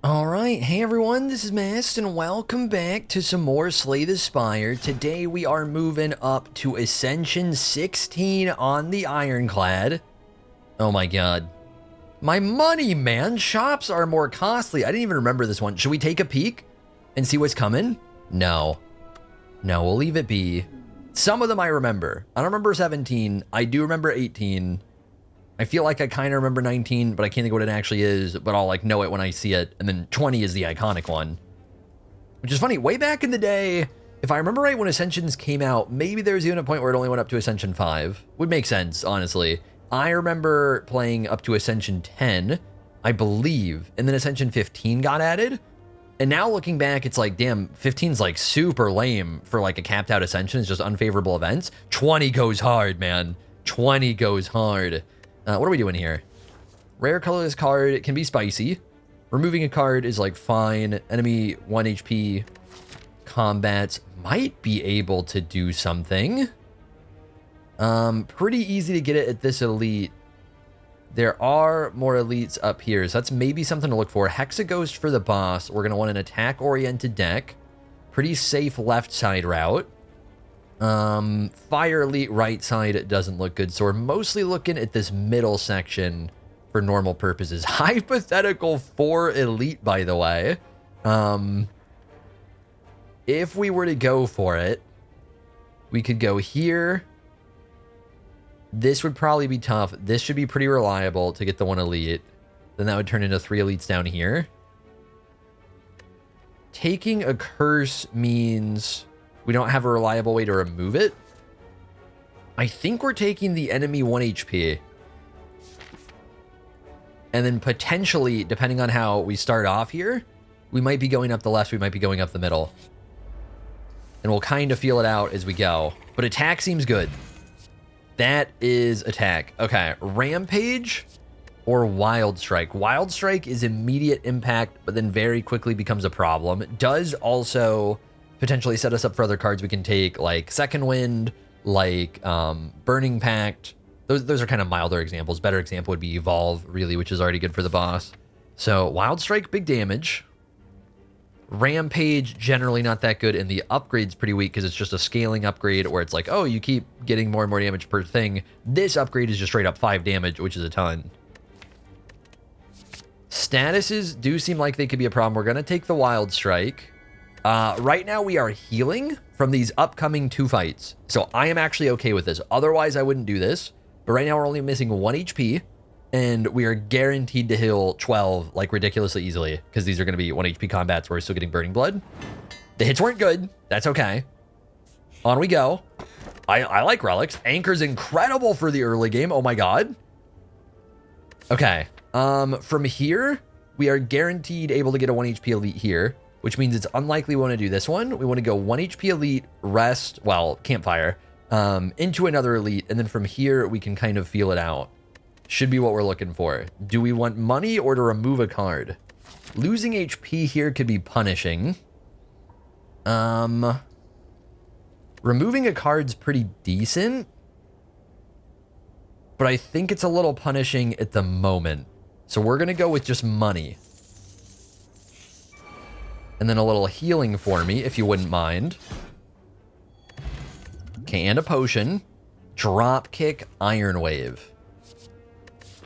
Alright, hey everyone, this is Mast, and welcome back to some more Slay the Spire. Today we are moving up to Ascension 16 on the Ironclad. Oh my god. My money, man! Shops are more costly. I didn't even remember this one. Should we take a peek and see what's coming? No. No, we'll leave it be. Some of them I remember. I don't remember 17. I do remember 18. I feel like I kind of remember 19, but I can't think what it actually is, but I'll like know it when I see it. And then 20 is the iconic one. Which is funny, way back in the day, if I remember right when Ascensions came out, maybe there was even a point where it only went up to Ascension 5. Would make sense, honestly. I remember playing up to Ascension 10, I believe, and then Ascension 15 got added. And now looking back, it's like, damn, 15's like super lame for like a capped out Ascension. It's just unfavorable events. 20 goes hard, man. 20 goes hard. What are we doing here? Rare colorless card, it can be spicy. Removing a card is like fine. Enemy 1 HP combats might be able to do something. Pretty easy to get it at this elite. There are more elites up here, so that's maybe something to look for. Hexaghost for the boss. We're going to want an attack-oriented deck. Pretty safe left side route. Fire elite right side, it doesn't look good. So we're mostly looking at this middle section for normal purposes. Hypothetical for elite, by the way. If we were to go for it, we could go here. This would probably be tough. This should be pretty reliable to get the one elite. Then that would turn into 3 elites down here. Taking a curse means we don't have a reliable way to remove it. I think we're taking the enemy 1 HP. And then potentially, depending on how we start off here, we might be going up the left, we might be going up the middle. And we'll kind of feel it out as we go. But attack seems good. That is attack. Okay, Rampage or Wild Strike. Wild Strike is immediate impact, but then very quickly becomes a problem. It does also potentially set us up for other cards we can take, like Second Wind, like Burning Pact. Those are kind of milder examples. Better example would be Evolve, really, which is already good for the boss. So Wild Strike, big damage. Rampage, generally not that good, and the upgrade's pretty weak because it's just a scaling upgrade where it's like, oh, you keep getting more and more damage per thing. This upgrade is just straight up 5 damage, which is a ton. Statuses do seem like they could be a problem. We're going to take the Wild Strike. Right now we are healing from these upcoming 2 fights. So I am actually okay with this. Otherwise, I wouldn't do this. But right now we're only missing 1 HP. And we are guaranteed to heal 12 like ridiculously easily. Because these are going to be 1 HP combats where we're still getting Burning Blood. The hits weren't good. That's okay. On we go. I like relics. Anchor's incredible for the early game. Oh my god. Okay. From here, we are guaranteed able to get a 1 HP elite here. Which means it's unlikely we want to do this one. We want to go 1 HP elite, rest, well, campfire, into another elite. And then from here, we can kind of feel it out. Should be what we're looking for. Do we want money or to remove a card? Losing HP here could be punishing. Removing a card's pretty decent. But I think it's a little punishing at the moment. So we're going to go with just money. And then a little healing for me, if you wouldn't mind. Okay, and a potion. Dropkick, Iron Wave.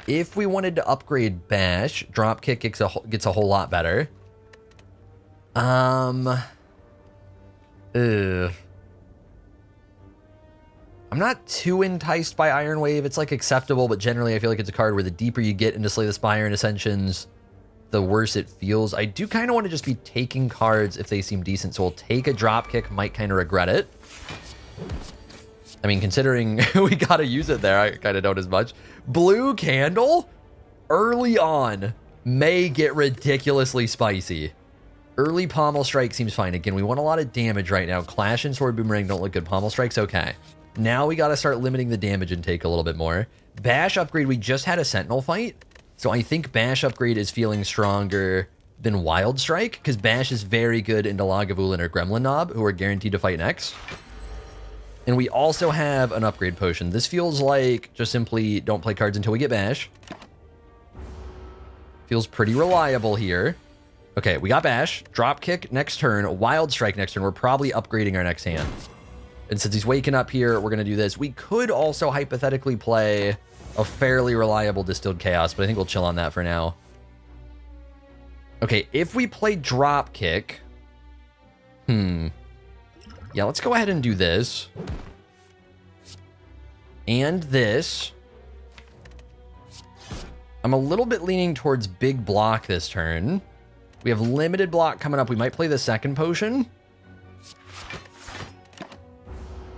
If we wanted to upgrade Bash, Dropkick gets a whole lot better. I'm not too enticed by Iron Wave. It's like acceptable, but generally I feel like it's a card where the deeper you get into Slay the Spire and Ascensions, the worse it feels. I do kind of want to just be taking cards if they seem decent, so we'll take a Dropkick, might kind of regret it. I mean, considering we got to use it there, I kind of don't as much. Blue Candle, early on, may get ridiculously spicy. Early Pommel Strike seems fine. Again, we want a lot of damage right now. Clash and Sword Boomerang don't look good. Pommel Strike's okay. Now we got to start limiting the damage intake a little bit more. Bash upgrade, we just had a Sentinel fight. So I think Bash upgrade is feeling stronger than Wild Strike, because Bash is very good into Lagavulin or Gremlin Knob, who are guaranteed to fight next. And we also have an upgrade potion. This feels like just simply don't play cards until we get Bash. Feels pretty reliable here. Okay, we got Bash, Drop Kick next turn, Wild Strike next turn. We're probably upgrading our next hand. And since he's waking up here, we're going to do this. We could also hypothetically play a fairly reliable Distilled Chaos, but I think we'll chill on that for now. Okay, if we play Drop Kick... Yeah, let's go ahead and do this. And this. I'm a little bit leaning towards big block this turn. We have limited block coming up. We might play the second potion.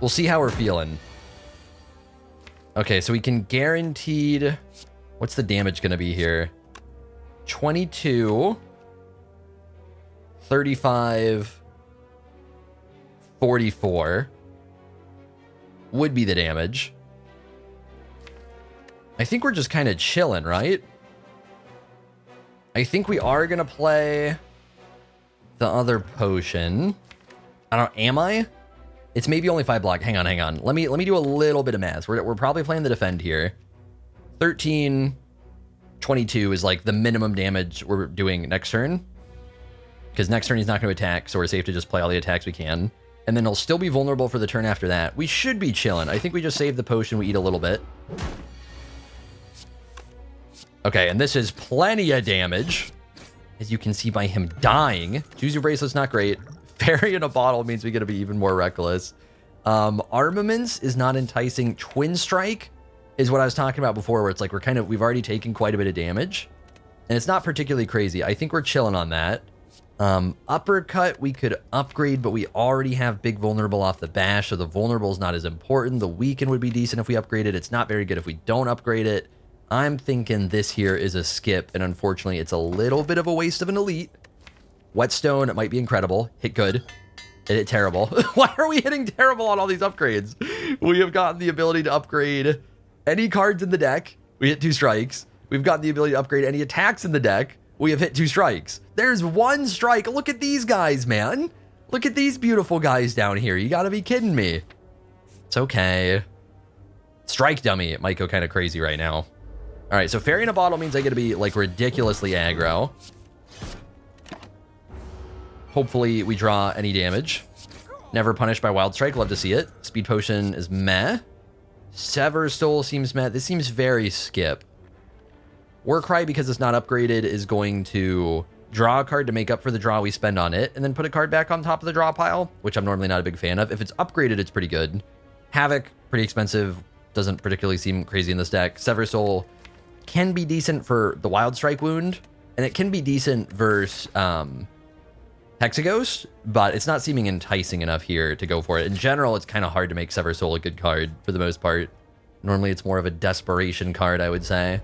We'll see how we're feeling. Okay, so we can guaranteed... What's the damage going to be here? 22... 35... 44 would be the damage. I think we're just kind of chilling, right? I think we are going to play the other potion. Am I? It's maybe only 5 block. Hang on. Let me do a little bit of math. We're probably playing the defend here. 13, 22 is like the minimum damage we're doing next turn. Because next turn he's not going to attack, so we're safe to just play all the attacks we can. And then he'll still be vulnerable for the turn after that. We should be chilling. I think we just save the potion. We eat a little bit. Okay, and this is plenty of damage. As you can see by him dying. Choose your bracelet's not great. Fairy in a bottle means we get to be even more reckless. Armaments is not enticing. Twin Strike is what I was talking about before, where it's like we've already taken quite a bit of damage. And it's not particularly crazy. I think we're chilling on that. Uppercut we could upgrade, but we already have big vulnerable off the bash, so the vulnerable is not as important. The weaken would be decent if we upgrade it. It's not very good if we don't upgrade it. I'm thinking this here is a skip, and unfortunately it's a little bit of a waste of an elite. Whetstone, it might be incredible. Hit good. It hit terrible. Why are we hitting terrible on all these upgrades? We have gotten the ability to upgrade any cards in the deck. We hit 2 strikes. We've gotten the ability to upgrade any attacks in the deck. We have hit 2 strikes. There's 1 strike. Look at these guys, man. Look at these beautiful guys down here. You gotta be kidding me. It's okay. Strike dummy. It might go kind of crazy right now. All right, so Fairy in a Bottle means I get to be like ridiculously aggro. Hopefully we draw any damage. Never punished by Wild Strike. Love to see it. Speed Potion is meh. Sever Soul seems meh. This seems very skip. Warcry, because it's not upgraded, is going to draw a card to make up for the draw we spend on it, and then put a card back on top of the draw pile, which I'm normally not a big fan of. If it's upgraded, it's pretty good. Havoc, pretty expensive. Doesn't particularly seem crazy in this deck. Sever Soul can be decent for the Wild Strike wound, and it can be decent versus Hexaghost, but it's not seeming enticing enough here to go for it. In general, it's kind of hard to make Sever Soul a good card for the most part. Normally, it's more of a desperation card, I would say.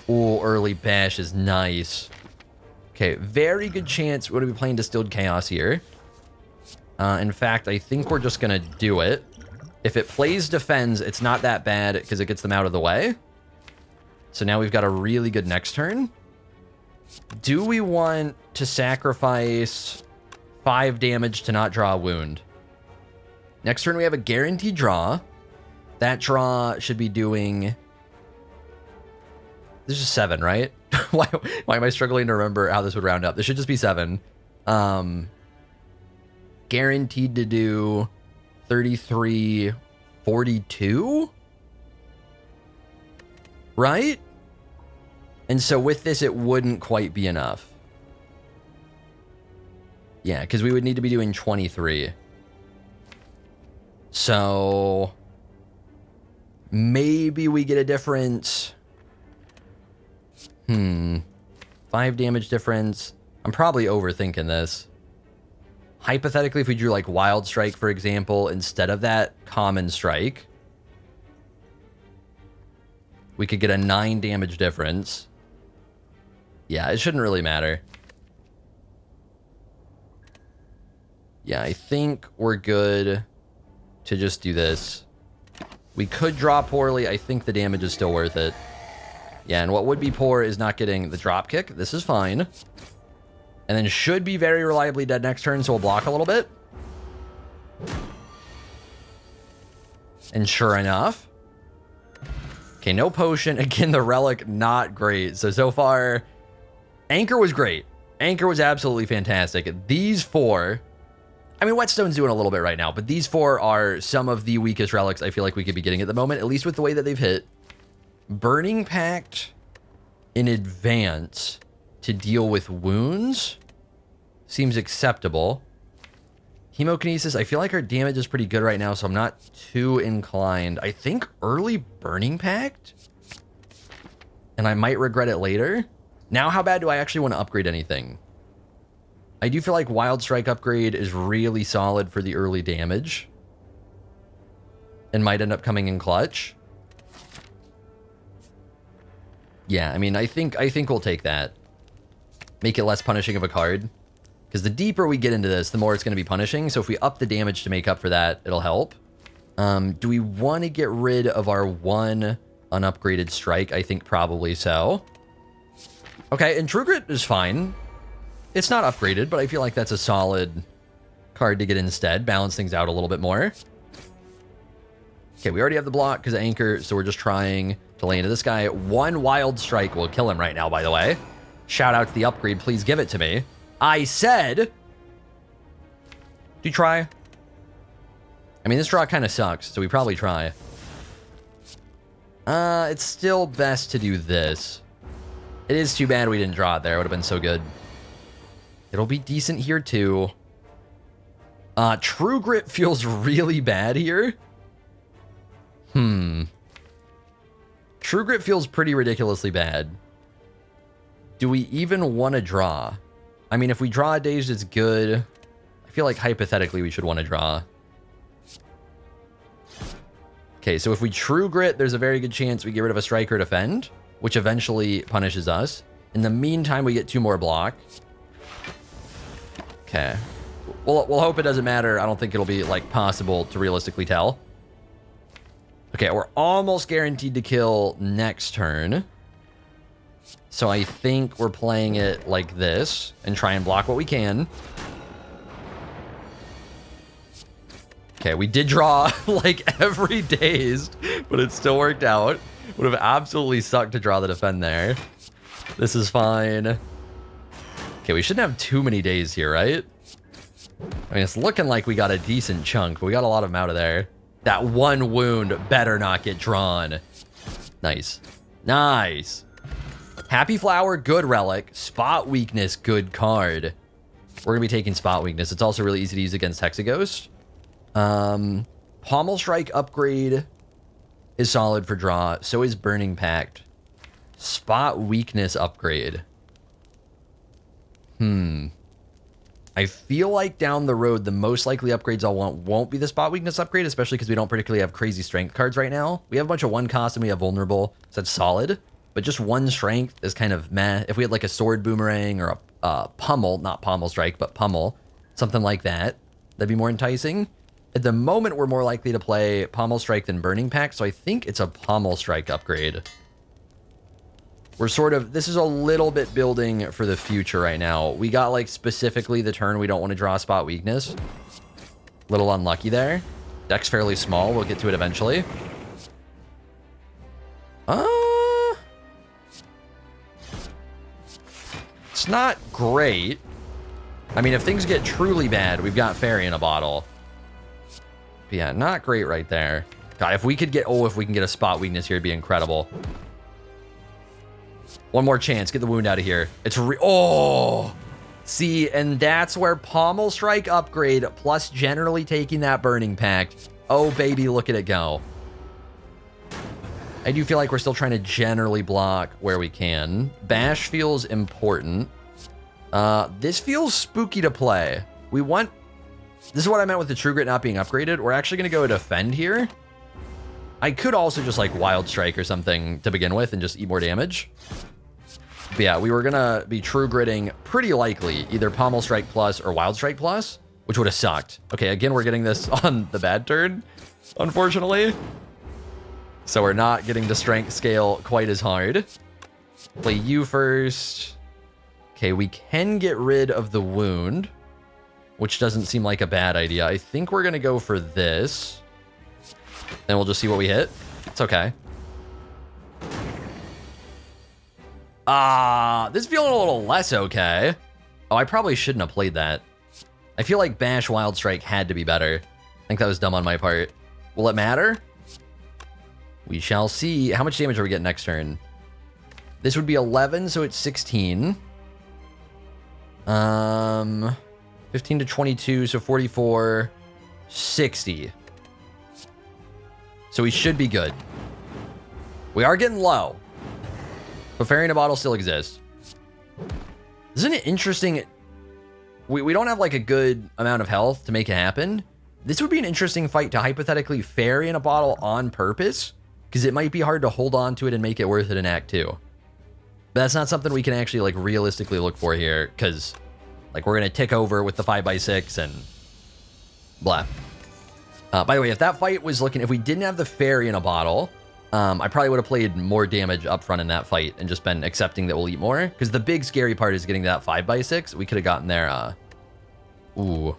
Oh, early bash is nice. Okay, very good chance we're going to be playing Distilled Chaos here. In fact, I think we're just going to do it. If it plays defends, it's not that bad because it gets them out of the way. So now we've got a really good next turn. Do we want to sacrifice 5 damage to not draw a wound? Next turn we have a guaranteed draw. That draw should be doing... This is 7, right? why am I struggling to remember how this would round up? This should just be 7. Guaranteed to do 33, 42? Right? And so with this, it wouldn't quite be enough. Yeah, because we would need to be doing 23. So maybe we get a difference... 5 damage difference. I'm probably overthinking this. Hypothetically, if we drew like Wild Strike, for example, instead of that Common Strike, we could get a 9 damage difference. Yeah, it shouldn't really matter. Yeah, I think we're good to just do this. We could draw poorly. I think the damage is still worth it. Yeah, and what would be poor is not getting the drop kick. This is fine. And then should be very reliably dead next turn, so we'll block a little bit. And sure enough. Okay, no potion. Again, the relic, not great. So far, Anchor was great. Anchor was absolutely fantastic. These 4, I mean, Whetstone's doing a little bit right now, but these 4 are some of the weakest relics I feel like we could be getting at the moment, at least with the way that they've hit. Burning Pact in advance to deal with wounds seems acceptable. Hemokinesis, I feel like our damage is pretty good right now, so I'm not too inclined. I think early Burning Pact? And I might regret it later. Now, how bad do I actually want to upgrade anything? I do feel like Wild Strike upgrade is really solid for the early damage. And might end up coming in clutch. Yeah, I mean, I think we'll take that. Make it less punishing of a card. Because the deeper we get into this, the more it's going to be punishing. So if we up the damage to make up for that, it'll help. Do we want to get rid of our 1 unupgraded strike? I think probably so. Okay, and True Grit is fine. It's not upgraded, but I feel like that's a solid card to get instead. Balance things out a little bit more. Okay, we already have the block because of Anchor, so we're just trying to lay into this guy. 1 Wild Strike will kill him right now, by the way. Shout out to the upgrade. Please give it to me. I said... Do you try? I mean, this draw kind of sucks, so we probably try. It's still best to do this. It is too bad we didn't draw it there. It would have been so good. It'll be decent here, too. True Grit feels really bad here. True Grit feels pretty ridiculously bad. Do we even want to draw? I mean, if we draw a Dazed, it's good. I feel like hypothetically we should want to draw. Okay, so if we True Grit, there's a very good chance we get rid of a Strike or Defend, which eventually punishes us. In the meantime, we get 2 more block. Okay. We'll hope it doesn't matter. I don't think it'll be, like, possible to realistically tell. Okay, we're almost guaranteed to kill next turn. So I think we're playing it like this and try and block what we can. Okay, we did draw like every Dazed, but it still worked out. Would have absolutely sucked to draw the Defend there. This is fine. Okay, we shouldn't have too many Dazed here, right? I mean, it's looking like we got a decent chunk, but we got a lot of them out of there. That 1 wound better not get drawn. Nice. Nice. Happy Flower, good relic. Spot Weakness, good card. We're going to be taking Spot Weakness. It's also really easy to use against Hexaghost. Pommel Strike upgrade is solid for draw. So is Burning Pact. Spot Weakness upgrade. I feel like down the road, the most likely upgrades I'll want won't be the Spot Weakness upgrade, especially because we don't particularly have crazy strength cards right now. We have a bunch of 1 cost and we have Vulnerable, so that's solid. But just 1 strength is kind of meh. If we had like a Sword Boomerang or a Pummel, not Pommel Strike, but Pummel, something like that, that'd be more enticing. At the moment, we're more likely to play Pommel Strike than Burning Pact, so I think it's a Pommel Strike upgrade. We're sort of, this is a little bit building for the future right now. We got like specifically the turn we don't want to draw Spot Weakness. Little unlucky there. Deck's fairly small. We'll get to it eventually. It's not great. I mean, if things get truly bad, we've got Fairy in a bottle. But yeah, not great right there. God, if we could get, if we can get a Spot Weakness here, it'd be incredible. 1 more chance. Get the wound out of here. It's see, and that's where Pommel Strike upgrade plus generally taking that Burning Pact. Oh, baby, look at it go. I do feel like we're still trying to generally block where we can. Bash feels important. This feels spooky to play. We want... This is what I meant with the True Grit not being upgraded. We're actually going to go Defend here. I could also just like Wild Strike or something to begin with and just eat more damage. But yeah, we were going to be True Gritting pretty likely either Pommel Strike plus or Wild Strike plus, which would have sucked. Okay, again, we're getting this on the bad turn, unfortunately. So we're not getting the strength scale quite as hard. Play you first. Okay, we can get rid of the wound, which doesn't seem like a bad idea. I think we're going to go for this. And we'll just see what we hit. It's okay. This is feeling a little less okay. Oh, I probably shouldn't have played that. I feel like Bash Wild Strike had to be better. I think that was dumb on my part. Will it matter? We shall see. How much damage are we getting next turn? This would be 11, so it's 16. 15 to 22, so 44, 60. So we should be good. We are getting low, but Fairy in a Bottle still exists. Isn't it interesting? We don't have like a good amount of health to make it happen. This would be an interesting fight to hypothetically Fairy in a Bottle on purpose, because it might be hard to hold on to it and make it worth it in Act 2. But that's not something we can actually like realistically look for here, because like we're going to tick over with the 5x6 and blah. By the way, if that fight was looking, if we didn't have the Fairy in a Bottle, I probably would have played more damage up front in that fight and just been accepting that we'll eat more. Because the big scary part is getting to that 5x6. We could have gotten there. Ooh,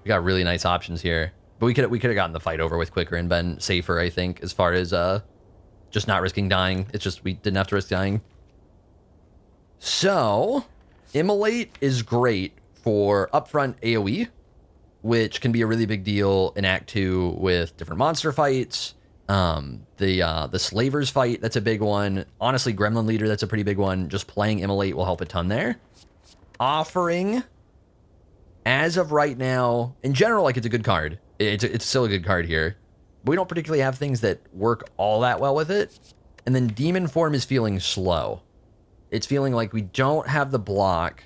we got really nice options here. But we could have gotten the fight over with quicker and been safer, I think, as far as just not risking dying. It's just we didn't have to risk dying. So, Immolate is great for upfront AoE, which can be a really big deal in Act 2 with different monster fights. The Slavers fight, that's a big one. Honestly, Gremlin Leader, that's a pretty big one. Just playing Immolate will help a ton there. Offering, as of right now, in general, like it's a good card. It's still a good card here. But we don't particularly have things that work all that well with it. And then Demon Form is feeling slow. It's feeling like we don't have the block.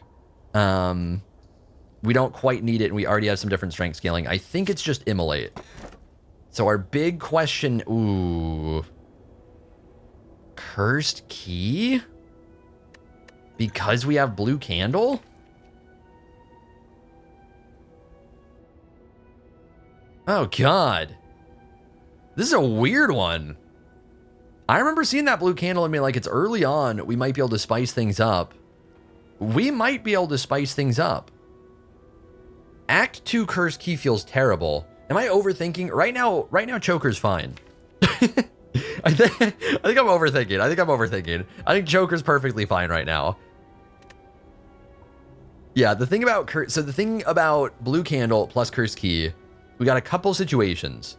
We don't quite need it, and we already have some different strength scaling. I think it's just Immolate. So our big question... Ooh. Cursed Key? Because we have Blue Candle? Oh, God. This is a weird one. I remember seeing that Blue Candle and being like, it's early on. We might be able to spice things up. We might be able to spice things up. Act 2 Cursed Key feels terrible. Am I overthinking? Right now, Choker's fine. I think I'm overthinking. I think Choker's perfectly fine right now. Yeah, the thing about Blue Candle plus Cursed Key, we got a couple situations.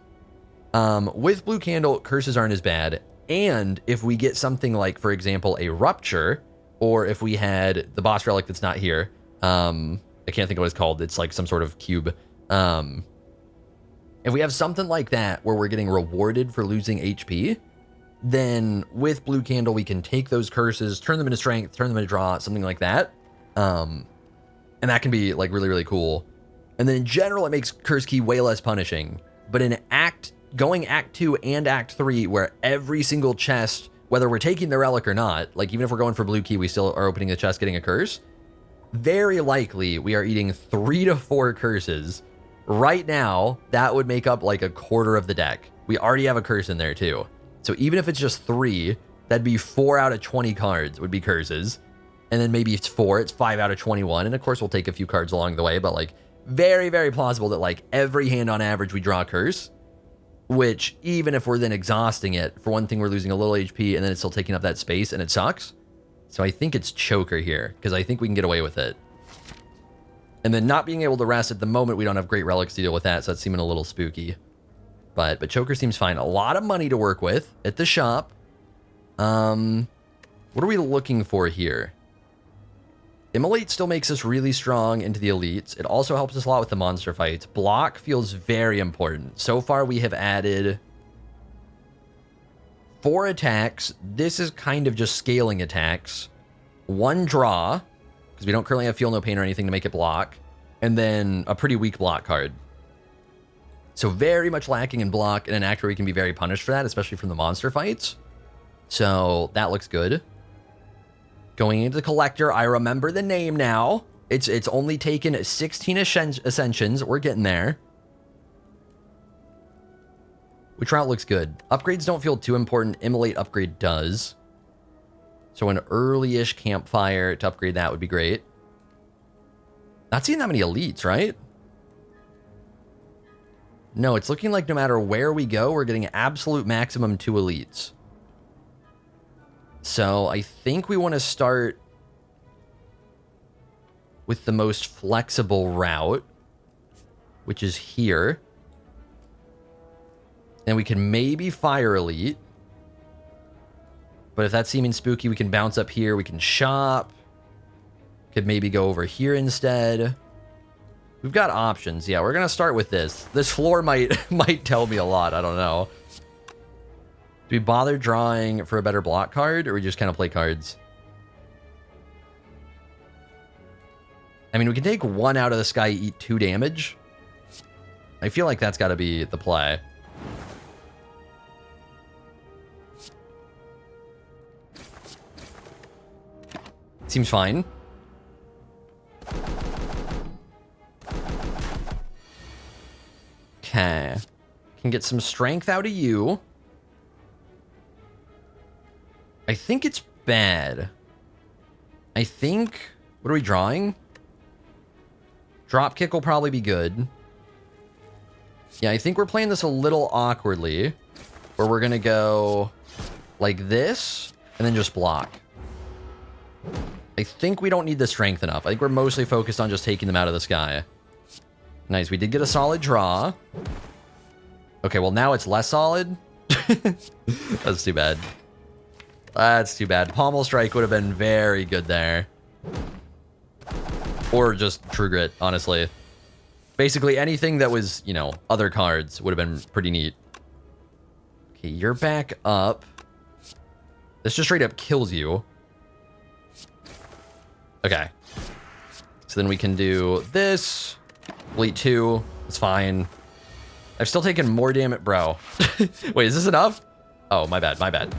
With Blue Candle, curses aren't as bad. And if we get something like, for example, a Rupture, or if we had the boss relic that's not here, I can't think of what it's called. It's like some sort of cube. If we have something like that where we're getting rewarded for losing HP, then with Blue Candle, we can take those curses, turn them into strength, turn them into draw, something like that. And that can be like really, really cool. And then in general, it makes Cursed Key way less punishing. But in going Act 2 and Act 3, where every single chest, whether we're taking the relic or not, like even if we're going for Blue Key, we still are opening the chest, getting a curse. Very likely we are eating 3 to 4 curses. Right now, that would make up like a quarter of the deck. We already have a curse in there too. So even if it's just 3, that'd be 4 out of 20 cards would be curses. And then maybe it's 4, it's 5 out of 21. And of course, we'll take a few cards along the way, but like very, very plausible that like every hand on average, we draw a curse. Which, even if we're then exhausting it, for one thing, we're losing a little HP, and then it's still taking up that space, and it sucks. So I think it's Choker here, because I think we can get away with it. And then not being able to rest at the moment, we don't have great relics to deal with that, so that's seeming a little spooky. But Choker seems fine. A lot of money to work with at the shop. What are we looking for here? Immolate still makes us really strong into the elites. It also helps us a lot with the monster fights. Block feels very important. So far, we have added 4 attacks. This is kind of just scaling attacks. 1 draw, because we don't currently have Feel No Pain or anything to make it block. And then a pretty weak block card. So very much lacking in block, and an act where we can be very punished for that, especially from the monster fights. So that looks good. Going into the collector, I remember the name now. It's only taken 16 ascensions. We're getting there. Which route looks good? Upgrades don't feel too important. Immolate upgrade does. So an early-ish campfire to upgrade that would be great. Not seeing that many elites, right? No, it's looking like no matter where we go, we're getting absolute maximum 2 elites. So I think we want to start... with the most flexible route, which is here. And we can maybe Fire Elite. But if that's seeming spooky, we can bounce up here. We can shop. Could maybe go over here instead. We've got options. Yeah, we're going to start with this. This floor might tell me a lot. I don't know. Do we bother drawing for a better block card, or we just kind of play cards? I mean, we can take 1 out of the sky, eat 2 damage. I feel like that's got to be the play. Seems fine. Okay. Can get some strength out of you. I think it's bad. I think... What are we drawing? Drop kick will probably be good. Yeah, I think we're playing this a little awkwardly. Where we're going to go like this and then just block. I think we don't need the strength enough. I think we're mostly focused on just taking them out of the sky. Nice. We did get a solid draw. Okay, well, now it's less solid. That's too bad. That's too bad. Pommel Strike would have been very good there. Or just True Grit, honestly. Basically, anything that was, you know, other cards would have been pretty neat. Okay, you're back up. This just straight up kills you. Okay. So then we can do this. Bleed 2. It's fine. I've still taken more damage, bro. Wait, is this enough? Oh, my bad, my bad.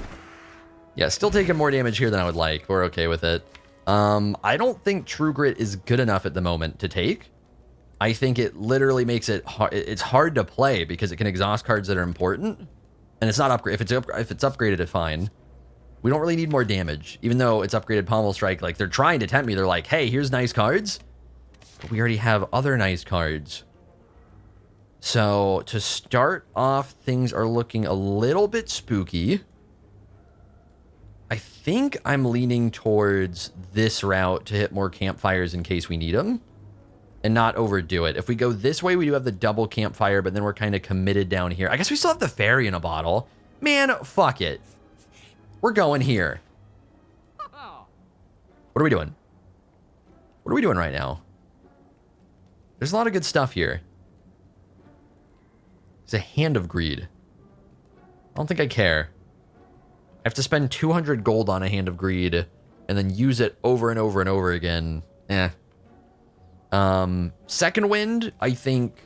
Yeah, still taking more damage here than I would like. We're okay with it. I don't think True Grit is good enough at the moment to take. I think it literally makes it hard. It's hard to play because it can exhaust cards that are important. And it's not upgrade. If it's upgraded, it's fine. We don't really need more damage, even though it's upgraded Pommel Strike. Like, they're trying to tempt me. They're like, hey, here's nice cards. But we already have other nice cards. So, to start off, things are looking a little bit spooky. I think I'm leaning towards this route to hit more campfires in case we need them. And not overdo it. If we go this way, we do have the double campfire, but then we're kind of committed down here. I guess we still have the fairy in a bottle. Man, fuck it. We're going here. What are we doing? What are we doing right now? There's a lot of good stuff here. It's a Hand of Greed. I don't think I care. I have to spend 200 gold on a Hand of Greed and then use it over and over and over again. Eh. Second Wind, I think,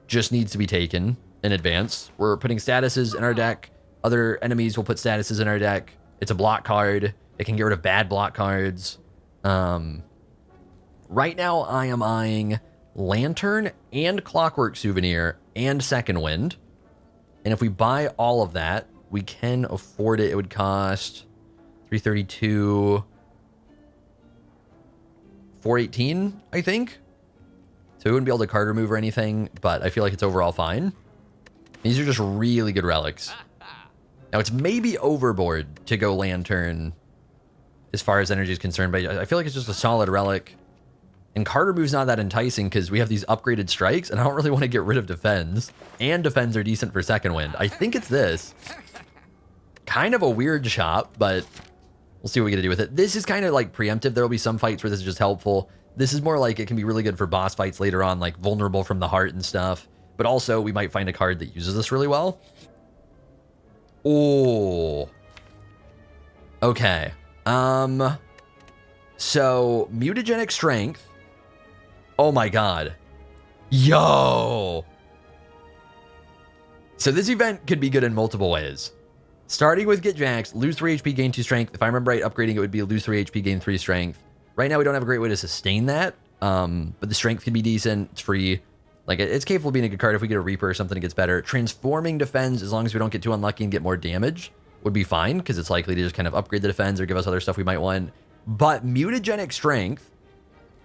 just needs to be taken in advance. We're putting statuses in our deck. Other enemies will put statuses in our deck. It's a block card. It can get rid of bad block cards. Right now, I am eyeing Lantern and Clockwork Souvenir and Second Wind. And if we buy all of that, we can afford it. It would cost 332, 418, I think. So we wouldn't be able to card remove or anything, but I feel like it's overall fine. These are just really good relics. Now, it's maybe overboard to go Lantern as far as energy is concerned, but I feel like it's just a solid relic. And card remove's not that enticing because we have these upgraded strikes, and I don't really want to get rid of defends. And defends are decent for Second Wind. I think it's this. Kind of a weird shop, but we'll see what we get to do with it. This is kind of like preemptive. There will be some fights where this is just helpful. This is more like it can be really good for boss fights later on, like vulnerable from the heart and stuff. But also, we might find a card that uses this really well. Oh. Okay. So, Mutagenic Strength. Oh my god. Yo! So this event could be good in multiple ways. Starting with Get Jaxed, lose 3 HP, gain 2 strength. If I remember right, upgrading it would be lose 3 HP, gain 3 strength. Right now, we don't have a great way to sustain that. But the strength can be decent. It's free. Like, it's capable of being a good card. If we get a Reaper or something, it gets better. Transforming Defense, as long as we don't get too unlucky and get more damage, would be fine, because it's likely to just kind of upgrade the defense or give us other stuff we might want. But Mutagenic Strength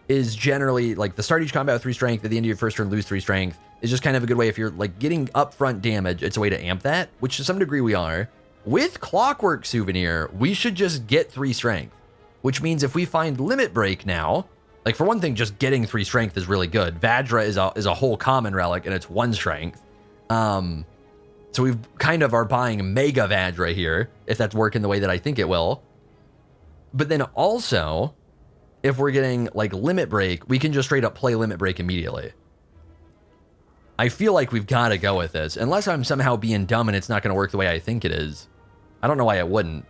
is generally, like, the start each combat with 3 strength, at the end of your first turn, lose 3 strength, is just kind of a good way if you're, like, getting upfront damage, it's a way to amp that, which to some degree we are. With Clockwork Souvenir, we should just get 3 strength, which means if we find Limit Break now, Like, for one thing, just getting 3 strength is really good. Vajra is a whole common relic, and it's 1 strength. So we kind of are buying Mega Vajra here, if that's working the way that I think it will. But then also, if we're getting, like, Limit Break, we can just straight up play Limit Break immediately. I feel like we've got to go with this. Unless I'm somehow being dumb and it's not going to work the way I think it is. I don't know why it wouldn't.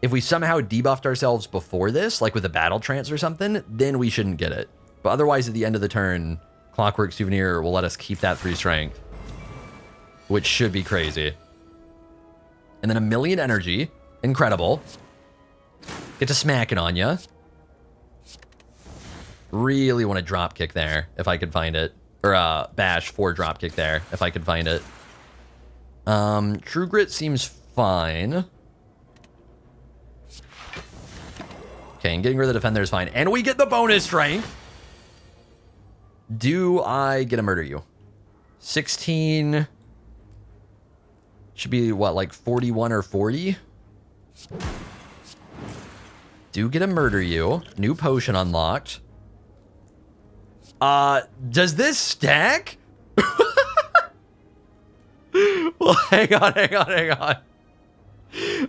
If we somehow debuffed ourselves before this, like with a Battle Trance or something, then we shouldn't get it. But otherwise, at the end of the turn, Clockwork Souvenir will let us keep that 3 strength. Which should be crazy. And then 1,000,000 energy. Incredible. Get to smacking on ya. Really want to drop kick there, if I could find it. Or bash for drop kick there, if I could find it. True Grit seems fine. Okay, and getting rid of the defender is fine. And we get the bonus strength. Do I get a murder you? 16... Should be, what, like 41 or 40? Do get a murder you. New potion unlocked. Does this stack? Well, hang on.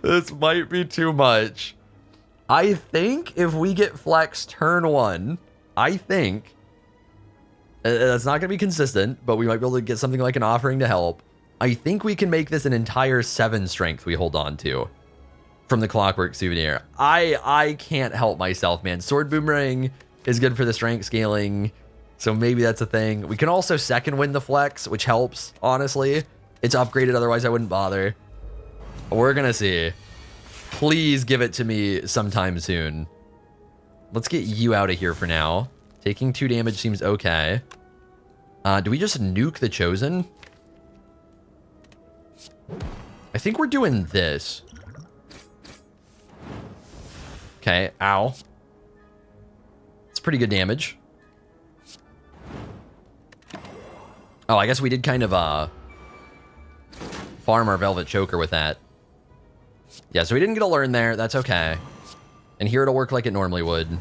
This might be too much. I think if we get flex turn 1, I think... That's not going to be consistent, but we might be able to get something like an offering to help. I think we can make this an entire 7 strength we hold on to from the Clockwork Souvenir. I can't help myself, man. Sword Boomerang is good for the strength scaling, so maybe that's a thing. We can also second win the flex, which helps, honestly. It's upgraded, otherwise I wouldn't bother. We're going to see. Please give it to me sometime soon. Let's get you out of here for now. Taking 2 damage seems okay. Do we just nuke the Chosen? I think we're doing this. Okay, ow. It's pretty good damage. Oh, I guess we did kind of farm our Velvet Choker with that. Yeah, so we didn't get a learn there. That's okay. And here it'll work like it normally would.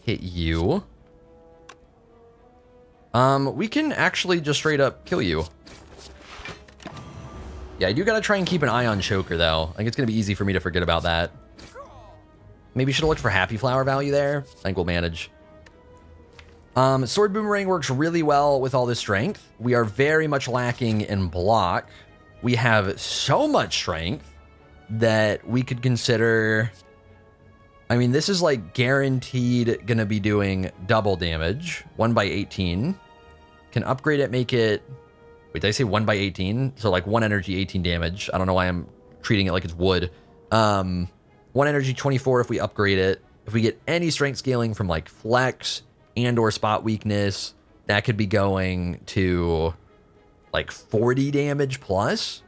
Hit you. We can actually just straight up kill you. Yeah, I do gotta try and keep an eye on Choker, though. I think it's gonna be easy for me to forget about that. Maybe should have looked for Happy Flower value there. I think we'll manage. Sword Boomerang works really well with all this strength. We are very much lacking in block. We have so much strength that we could consider... I mean, this is like guaranteed gonna be doing double damage. 1 by 18. Can upgrade it, make it... Wait, did I say 1 by 18? So like 1 energy, 18 damage. I don't know why I'm treating it like it's wood. 1 energy, 24 if we upgrade it. If we get any strength scaling from like flex and or spot weakness, that could be going to like 40 damage plus.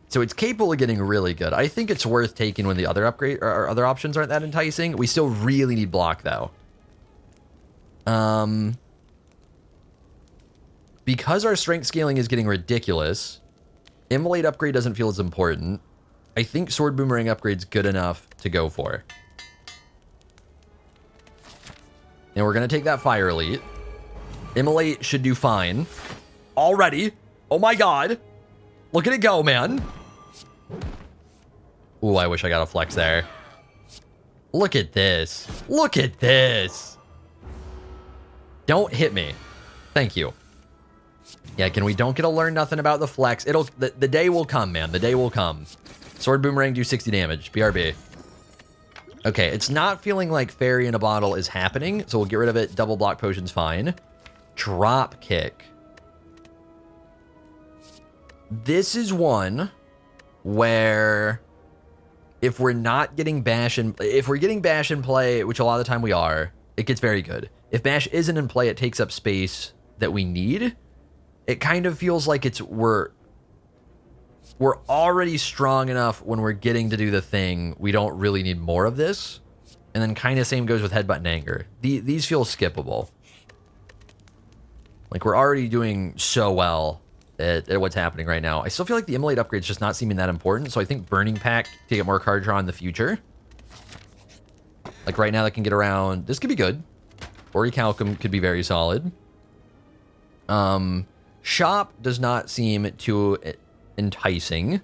So it's capable of getting really good. I think it's worth taking when the other upgrade or other options aren't that enticing. We still really need block though. Because our strength scaling is getting ridiculous, Immolate upgrade doesn't feel as important. I think Sword Boomerang upgrade's good enough to go for. And we're going to take that Fire Elite. Immolate should do fine. Already. Oh my god. Look at it go, man. Ooh, I wish I got a flex there. Look at this. Look at this. Don't hit me. Thank you. Yeah, we don't get to learn nothing about the flex. The day will come, man. The day will come. Sword Boomerang do 60 damage. BRB. Okay, it's not feeling like Fairy in a Bottle is happening, so we'll get rid of it. Double block potion's fine. Drop kick. This is one where if we're not getting bash in, if we're getting bash in play, which a lot of the time we are, it gets very good. If bash isn't in play, it takes up space that we need. It kind of feels like we're already strong enough when we're getting to do the thing. We don't really need more of this. And then kind of same goes with Headbutt and Anger. These feel skippable. Like we're already doing so well at what's happening right now. I still feel like the Immolate upgrade's just not seeming that important. So I think Burning Pact to get more card draw in the future. Like right now that can get around. This could be good. Orichalcum could be very solid. Shop does not seem too enticing.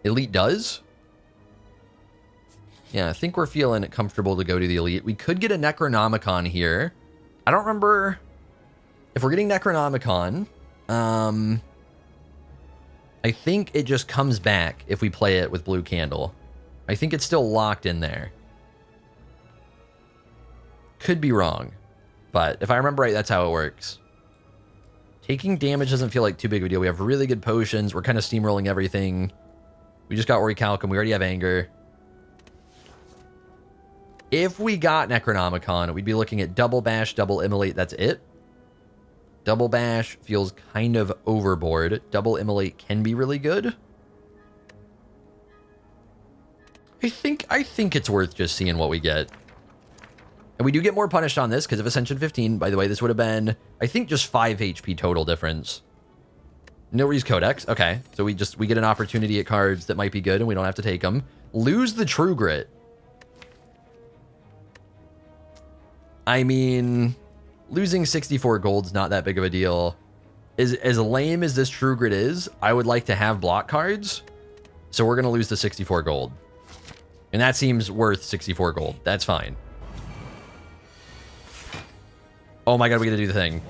Elite does. Yeah, I think we're feeling comfortable to go to the Elite. We could get a Necronomicon here. I don't remember if we're getting Necronomicon. I think it just comes back if we play it with Blue Candle. I think it's still locked in there. Could be wrong, but if I remember right, that's how it works. Taking damage doesn't feel like too big of a deal. We have really good potions. We're kind of steamrolling everything. We just got Orichalcum. We already have Anger. If we got Necronomicon, we'd be looking at Double Bash, Double Immolate. That's it. Double Bash feels kind of overboard. Double Immolate can be really good. I think it's worth just seeing what we get. And we do get more punished on this because of Ascension 15. By the way, this would have been, I think, just 5 HP total difference. Nilri's Codex. Okay, so we get an opportunity at cards that might be good and we don't have to take them. Lose the True Grit. I mean, losing 64 gold's not that big of a deal. As lame as this True Grit is, I would like to have block cards. So we're going to lose the 64 gold. And that seems worth 64 gold. That's fine. Oh my god, we gotta do the thing.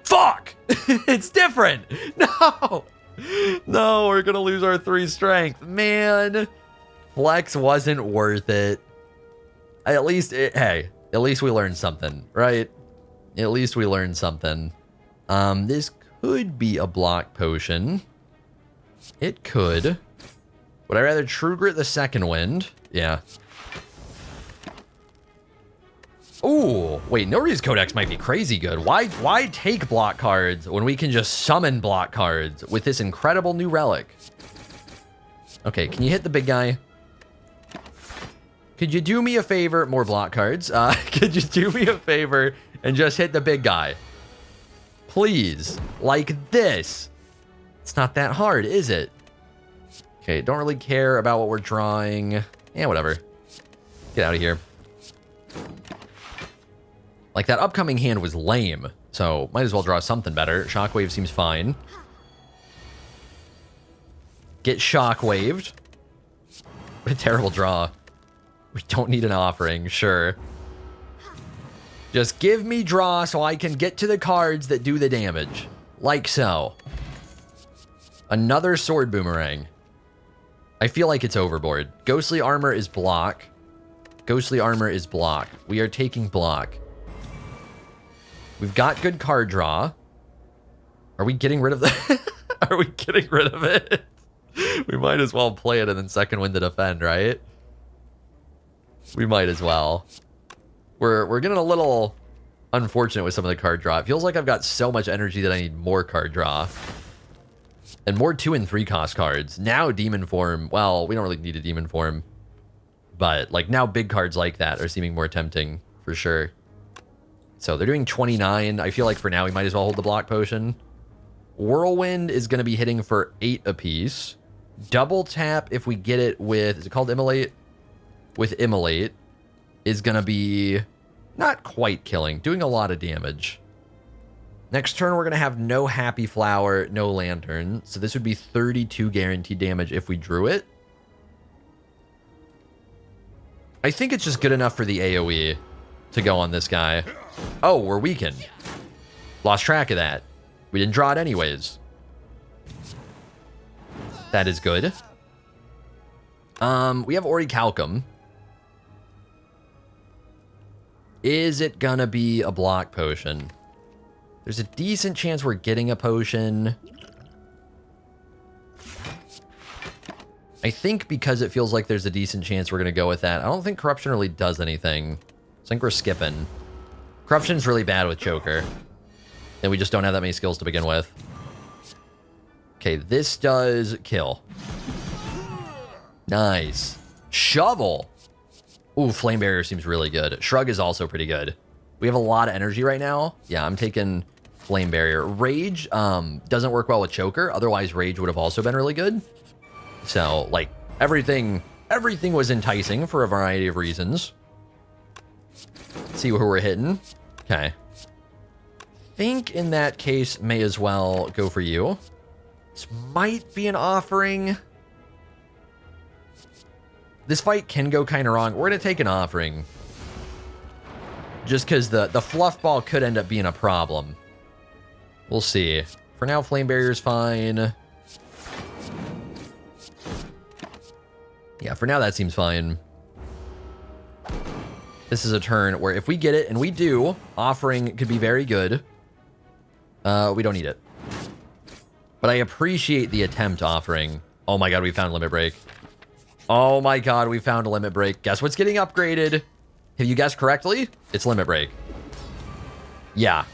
Fuck! It's different! No! No, we're gonna lose our 3 strength. Man. Flex wasn't worth it. At least, hey, at least we learned something, right? At least we learned something. This could be a block potion. It could. Would I rather True Grit the Second Wind? Yeah. Ooh, wait, Nori's Codex might be crazy good. Why take block cards when we can just summon block cards with this incredible new relic? Okay, can you hit the big guy? Could you do me a favor? More block cards. Could you do me a favor and just hit the big guy? Please. Like this. It's not that hard, is it? Okay, don't really care about what we're drawing. Yeah, whatever. Get out of here. Like, that upcoming hand was lame, so might as well draw something better. Shockwave seems fine. Get shockwaved. What a terrible draw. We don't need an offering, sure. Just give me draw so I can get to the cards that do the damage. Like so. Another sword boomerang. I feel like it's overboard. Ghostly armor is block. Ghostly armor is block. We are taking block. We've got good card draw. Are we getting rid of the... Are we getting rid of it? We might as well play it and then second win to defend, right? We might as well. We're getting a little unfortunate with some of the card draw. It feels like I've got so much energy that I need more card draw. And more 2 and 3 cost cards. Now Demon Form, well, we don't really need a Demon Form. But like now big cards like that are seeming more tempting for sure. So they're doing 29. I feel like for now we might as well hold the block potion. Whirlwind is going to be hitting for 8 apiece. Double tap if we get it with, is it called Immolate? With Immolate is going to be not quite killing, doing a lot of damage. Next turn we're going to have no Happy Flower, no Lantern. So this would be 32 guaranteed damage if we drew it. I think it's just good enough for the AoE to go on this guy. Oh, we're weakened. Lost track of that. We didn't draw it anyways. That is good. We have Orichalcum. Is it gonna be a block potion? There's a decent chance we're getting a potion. I think because it feels like there's a decent chance we're gonna go with that. I don't think Corruption really does anything. I think we're skipping. Corruption's really bad with Choker. And we just don't have that many skills to begin with. Okay, this does kill. Nice. Shovel. Ooh, Flame Barrier seems really good. Shrug is also pretty good. We have a lot of energy right now. Yeah, I'm taking Flame Barrier. Rage doesn't work well with Choker. Otherwise, Rage would have also been really good. So, like, everything was enticing for a variety of reasons. Let's see who we're hitting. Okay. Think in that case, may as well go for you. This might be an offering. This fight can go kind of wrong. We're going to take an offering. Just because the fluff ball could end up being a problem. We'll see. For now, flame barrier's fine. Yeah, for now that seems fine. This is a turn where if we get it, and we do, offering could be very good. We don't need it. But I appreciate the attempt offering. Oh my god, we found limit break. Oh my god, we found a limit break. Guess what's getting upgraded? Have you guessed correctly? It's limit break. Yeah.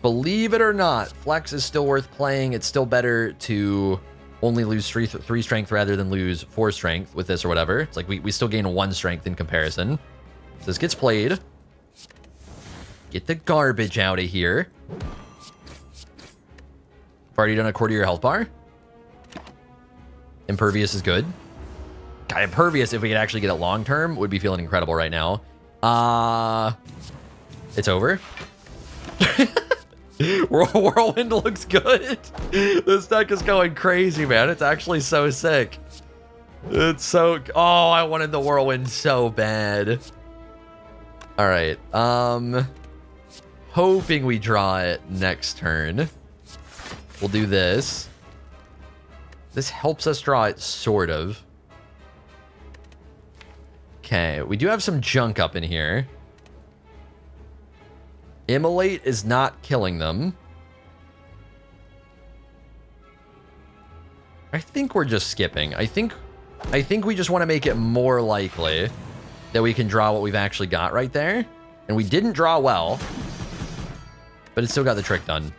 Believe it or not, flex is still worth playing. It's still better to only lose three strength rather than lose 4 strength with this or whatever. It's like we still gain 1 strength in comparison. So this gets played. Get the garbage out of here. I've already done a quarter of your health bar. Impervious is good. God, Impervious, if we could actually get it long term, would be feeling incredible right now. It's over. Whirlwind looks good. This deck is going crazy, man. It's actually so sick. It's so... Oh, I wanted the Whirlwind so bad. All right. Hoping we draw it next turn. We'll do this. This helps us draw it, sort of. Okay, we do have some junk up in here. Immolate is not killing them. I think we're just skipping. I think we just want to make it more likely that we can draw what we've actually got right there. And we didn't draw well, but it still got the trick done.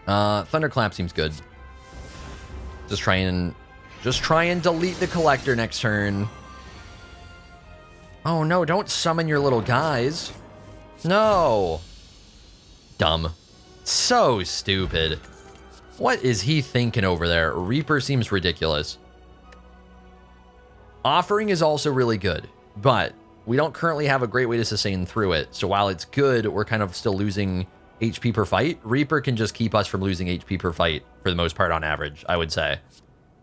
Thunderclap seems good. Just try and delete the collector next turn. Oh no, don't summon your little guys. No. Dumb. So stupid. What is he thinking over there? Reaper seems ridiculous. Offering is also really good, but we don't currently have a great way to sustain through it. So while it's good, we're kind of still losing HP per fight. Reaper can just keep us from losing HP per fight for the most part on average, I would say.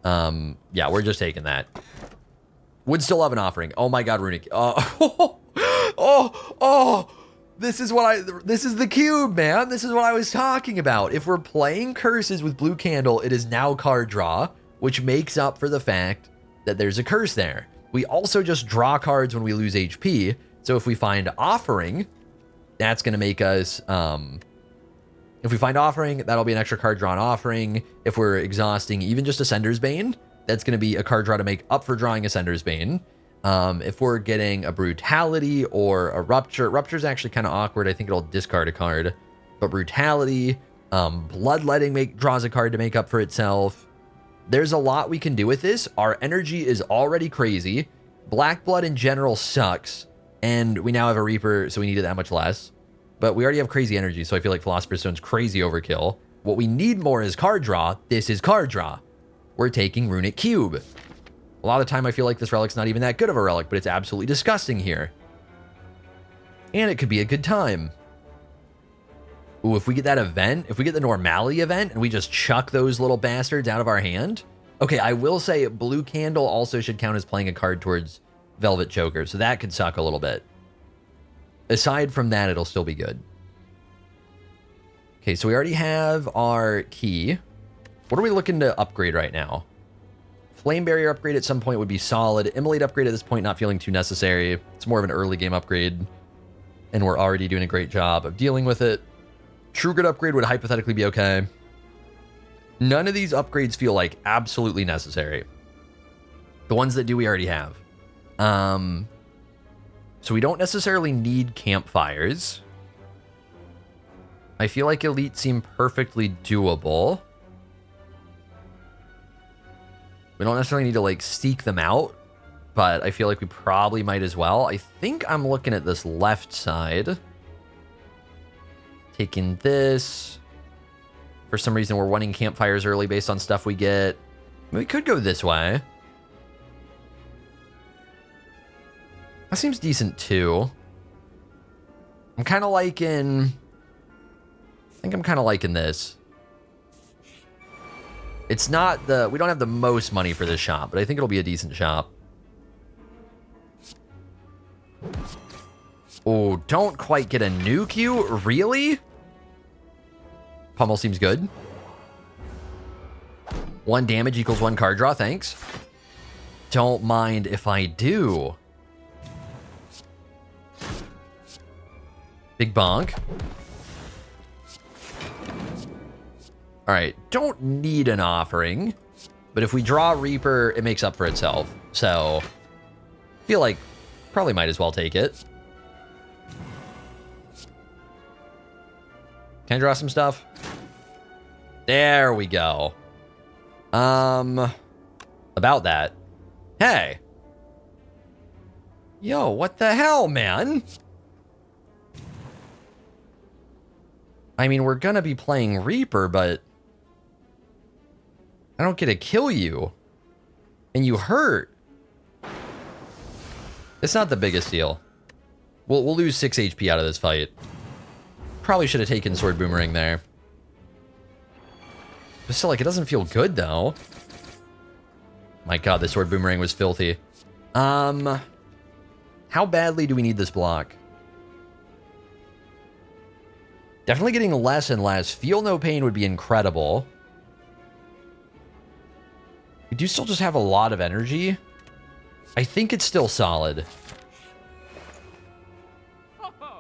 Yeah, we're just taking that. Would still have an offering. Oh my god, Runic. This is the cube, man. This is what I was talking about. If we're playing curses with blue candle, it is now card draw, which makes up for the fact that there's a curse there. We also just draw cards when we lose HP. So if we find offering, that's going to make us, if we find offering, that'll be an extra card drawn offering. If we're exhausting even just Ascender's Bane, that's going to be a card draw to make up for drawing Ascender's Bane. If we're getting a Brutality or a Rupture, Rupture's actually kind of awkward. I think it'll discard a card. But Brutality, Bloodletting draws a card to make up for itself. There's a lot we can do with this. Our energy is already crazy. Black Blood in general sucks. And we now have a Reaper, so we need it that much less. But we already have crazy energy, so I feel like Philosopher's Stone's crazy overkill. What we need more is card draw. This is card draw. We're taking Runic Cube. A lot of the time I feel like this relic's not even that good of a relic, but it's absolutely disgusting here. And it could be a good time. Ooh, if we get that event, if we get the Normality event and we just chuck those little bastards out of our hand. Okay, I will say blue candle also should count as playing a card towards Velvet Choker, so that could suck a little bit. Aside from that, it'll still be good. Okay, so we already have our key. What are we looking to upgrade right now? Flame Barrier upgrade at some point would be solid. Immolate upgrade at this point not feeling too necessary. It's more of an early game upgrade. And we're already doing a great job of dealing with it. True Grit upgrade would hypothetically be okay. None of these upgrades feel like absolutely necessary. The ones that do we already have. So we don't necessarily need campfires. I feel like Elite seem perfectly doable. We don't necessarily need to like seek them out, but I feel like we probably might as well. I think I'm looking at this left side. Taking this. For some reason, we're wanting campfires early based on stuff we get. We could go this way. That seems decent too. I'm kind of liking... I think I'm kind of liking this. It's not the... We don't have the most money for this shop, but I think it'll be a decent shop. Oh, don't quite get a nuke you? Really? Pummel seems good. 1 damage equals 1 card draw, thanks. Don't mind if I do. Big bonk. Alright, don't need an offering. But if we draw Reaper, it makes up for itself. So, feel like probably might as well take it. Can I draw some stuff? There we go. About that. Hey. Yo, what the hell, man? I mean, we're gonna be playing Reaper, but I don't get to kill you. And you hurt. It's not the biggest deal. We'll lose 6 HP out of this fight. Probably should have taken Sword Boomerang there. But still, like, it doesn't feel good, though. My god, the Sword Boomerang was filthy. How badly do we need this block? Definitely getting less and less. Feel No Pain would be incredible. We do still just have a lot of energy. I think it's still solid.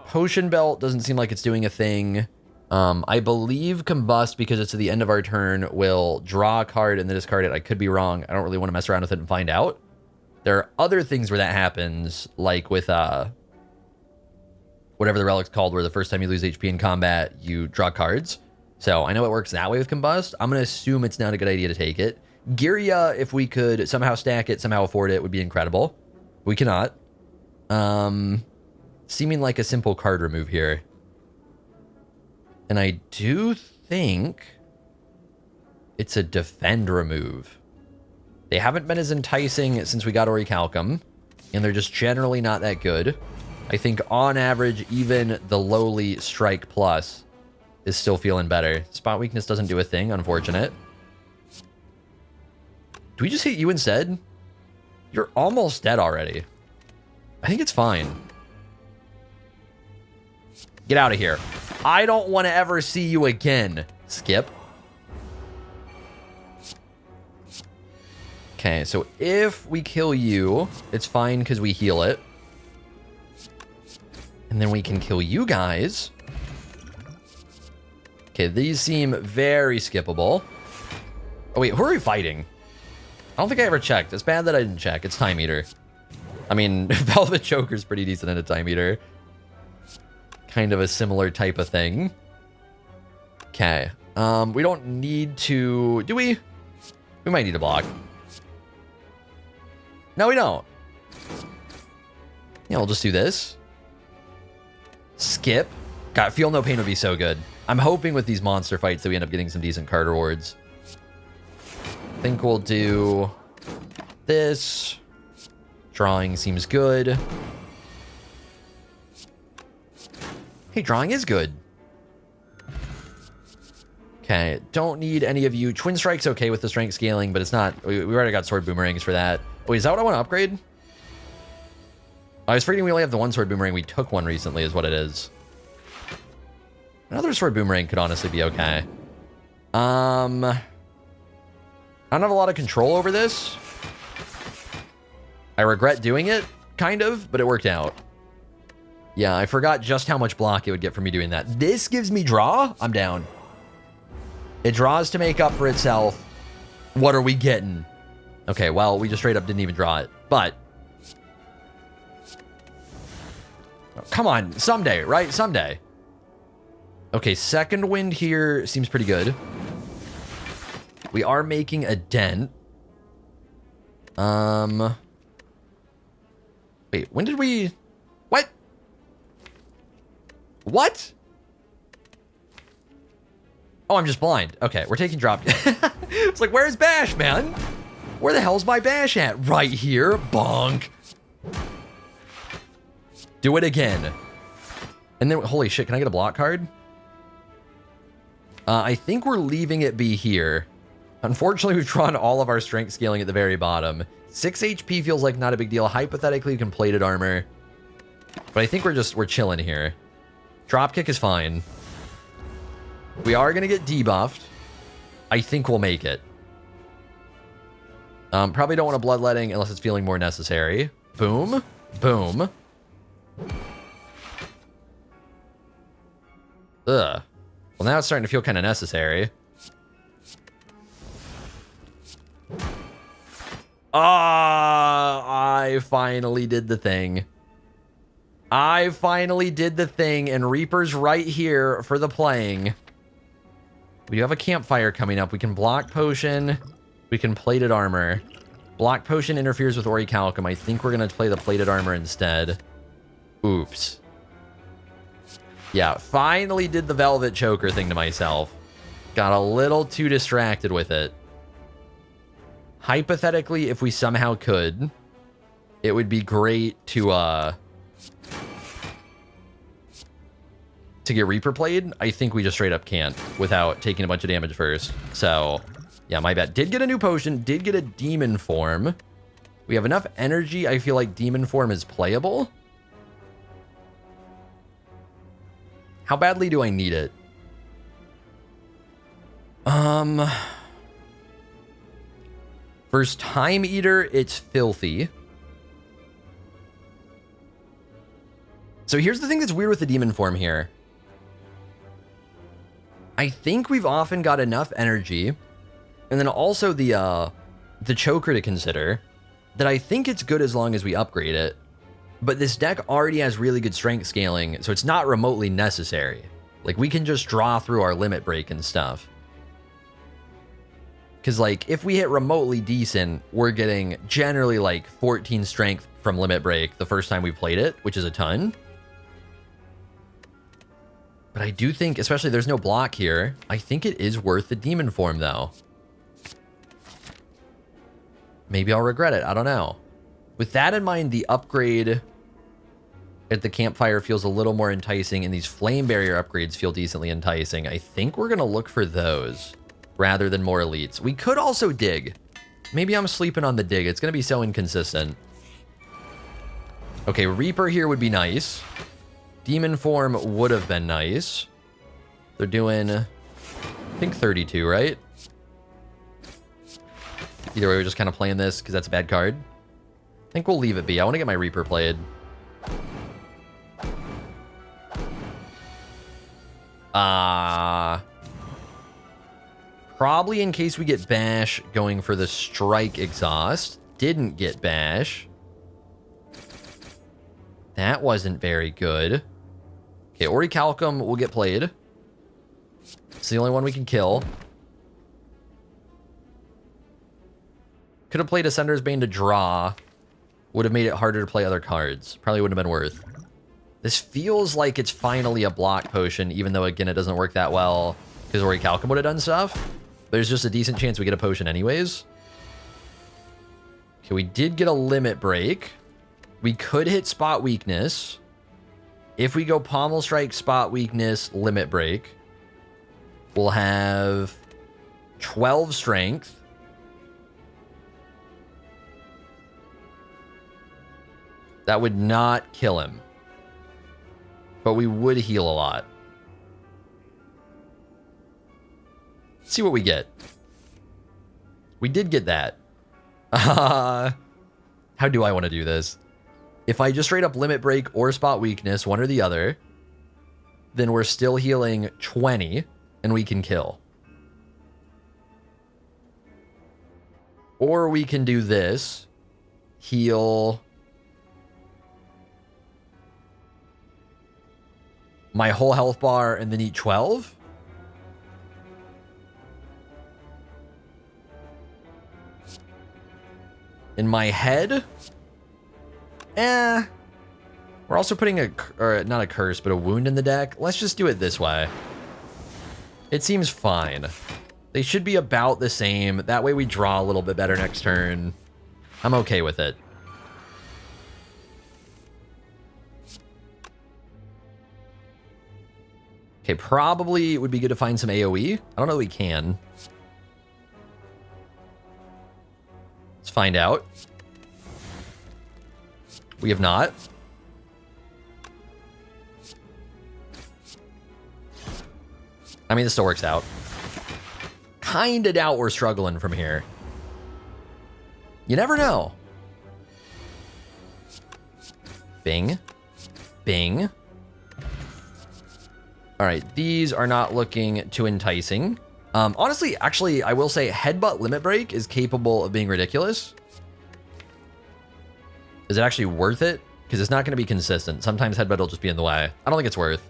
Potion Belt doesn't seem like it's doing a thing. I believe Combust, because it's at the end of our turn, will draw a card and then discard it. I could be wrong. I don't really want to mess around with it and find out. There are other things where that happens, like with whatever the relic's called, where the first time you lose HP in combat, you draw cards. So I know it works that way with Combust. I'm going to assume it's not a good idea to take it. Giria, if we could somehow stack it, somehow afford it, would be incredible. We cannot. Seeming like a simple card remove here. And I do think it's a defend remove. They haven't been as enticing since we got Orichalcum, and they're just generally not that good. I think on average, even the lowly Strike Plus is still feeling better. Spot Weakness doesn't do a thing, unfortunate. Do we just hit you instead? You're almost dead already. I think it's fine. Get out of here. I don't want to ever see you again. Skip. Okay, so if we kill you, it's fine because we heal it. And then we can kill you guys. Okay, these seem very skippable. Oh, wait, who are we fighting? I don't think I ever checked. It's bad that I didn't check. It's Time Eater. I mean, Velvet Choker's pretty decent in a Time Eater. Kind of a similar type of thing. Okay. We don't need to... Do we? We might need a block. No, we don't. Yeah, we'll just do this. Skip. God, Feel No Pain would be so good. I'm hoping with these monster fights that we end up getting some decent card rewards. I think we'll do this. Drawing seems good. Hey, drawing is good. Okay, don't need any of you. Twin Strike's okay with the strength scaling, but it's not... We already got Sword Boomerangs for that. Wait, is that what I want to upgrade? I was forgetting we only have the one Sword Boomerang. We took one recently is what it is. Another Sword Boomerang could honestly be okay. I don't have a lot of control over this. I regret doing it, kind of, but it worked out. Yeah, I forgot just how much block it would get for me doing that. This gives me draw? I'm down. It draws to make up for itself. What are we getting? Okay, well, we just straight up didn't even draw it. But... come on, someday, right? Someday. Okay, second wind here seems pretty good. We are making a dent. Wait, when did we... What? What? Oh, I'm just blind. Okay, we're taking drop. It's like, where's Bash, man? Where the hell's my bash at? Right here. Bonk. Do it again. And then, holy shit, can I get a block card? I think we're leaving it be here. Unfortunately, we've drawn all of our strength scaling at the very bottom. 6 HP feels like not a big deal. Hypothetically, you can plated armor. But I think we're chilling here. Dropkick is fine. We are going to get debuffed. I think we'll make it. Probably don't want a bloodletting unless it's feeling more necessary. Boom. Boom. Ugh. Well, now it's starting to feel kind of necessary. Ah, I finally did the thing. I finally did the thing, and Reaper's right here for the playing. We do have a campfire coming up. We can block potion. We can plated armor. Block potion interferes with orichalcum. I think we're going to play the plated armor instead. Oops. Yeah, finally did the velvet choker thing to myself. Got a little too distracted with it. Hypothetically, if we somehow could, it would be great to get Reaper played. I think we just straight up can't without taking a bunch of damage first. So, yeah, my bad. Did get a new potion, did get a demon form. We have enough energy. I feel like demon form is playable. How badly do I need it? First Time Eater, it's filthy. So here's the thing that's weird with the demon form here. I think we've often got enough energy, and then also the choker to consider, that I think it's good as long as we upgrade it. But this deck already has really good strength scaling, so it's not remotely necessary. Like, we can just draw through our limit break and stuff. Because, like, if we hit remotely decent, we're getting generally, like, 14 strength from limit break the first time we played it, which is a ton. But I do think, especially there's no block here, I think it is worth the demon form, though. Maybe I'll regret it. I don't know. With that in mind, the upgrade at the campfire feels a little more enticing, and these flame barrier upgrades feel decently enticing. I think we're going to look for those rather than more elites. We could also dig. Maybe I'm sleeping on the dig. It's going to be so inconsistent. Okay, Reaper here would be nice. Demon form would have been nice. They're doing, I think, 32, right? Either way, we're just kind of playing this because that's a bad card. I think we'll leave it be. I want to get my Reaper played. Probably in case we get Bash, going for the Strike Exhaust. Didn't get Bash. That wasn't very good. Okay, Orichalcum will get played. It's the only one we can kill. Could have played Ascender's Bane to draw. Would have made it harder to play other cards. Probably wouldn't have been worth. This feels like it's finally a block potion, even though, again, it doesn't work that well because Orichalcum would have done stuff. There's just a decent chance we get a potion anyways. Okay, we did get a limit break. We could hit spot weakness. If we go Pommel Strike, spot weakness, limit break, we'll have 12 strength. That would not kill him. But we would heal a lot. Let's see what we get. We did get that. How do I want to do this? If I just straight up limit break or spot weakness, one or the other, then we're still healing 20 and we can kill. Or we can do this. Heal my whole health bar and then eat 12. In my head, we're also putting not a curse, but a wound in the deck. Let's just do it this way. It seems fine. They should be about the same. That way we draw a little bit better next turn. I'm okay with it. Okay, probably it would be good to find some AoE. I don't know that we can. Let's find out. We have not. I mean, this still works out. Kinda doubt we're struggling from here. You never know. Bing. Bing. All right, these are not looking too enticing. Honestly, actually, I will say Headbutt Limit Break is capable of being ridiculous. Is it actually worth it? Because it's not going to be consistent. Sometimes Headbutt will just be in the way. I don't think it's worth.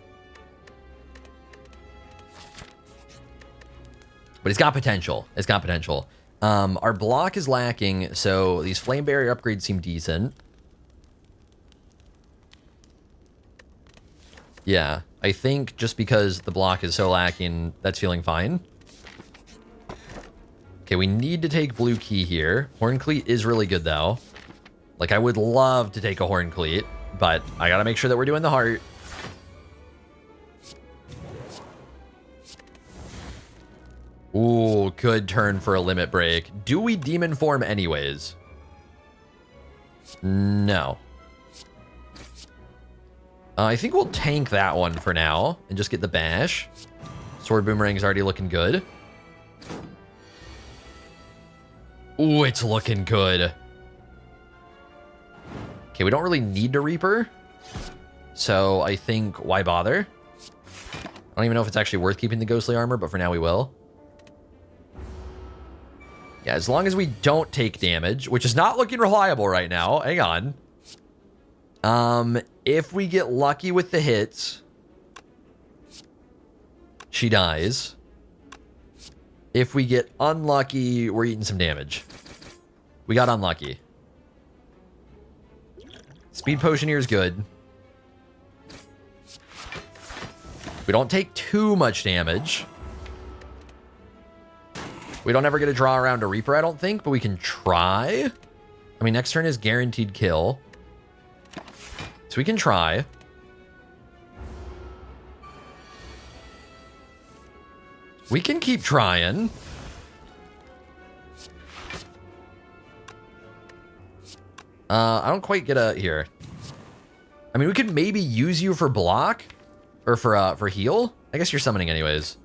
But it's got potential. It's got potential. Our block is lacking, so these Flame Barrier upgrades seem decent. Yeah, I think just because the block is so lacking, that's feeling fine. Okay, we need to take Blue Key here. Horn Cleat is really good, though. Like, I would love to take a Horn Cleat, but I gotta make sure that we're doing the heart. Ooh, good turn for a limit break. Do we demon form anyways? No. I think we'll tank that one for now and just get the bash. Sword Boomerang is already looking good. Ooh, it's looking good. Okay, we don't really need to Reaper. So I think, why bother? I don't even know if it's actually worth keeping the Ghostly Armor, but for now we will. Yeah, as long as we don't take damage, which is not looking reliable right now. Hang on. If we get lucky with the hits, she dies. If we get unlucky, we're eating some damage. We got unlucky. Speed Potion here is good. We don't take too much damage. We don't ever get a draw around a Reaper, I don't think, but we can try. I mean, next turn is guaranteed kill. So we can try. We can keep trying. I don't quite get a here. I mean, we could maybe use you for block or for heal. I guess you're summoning anyways.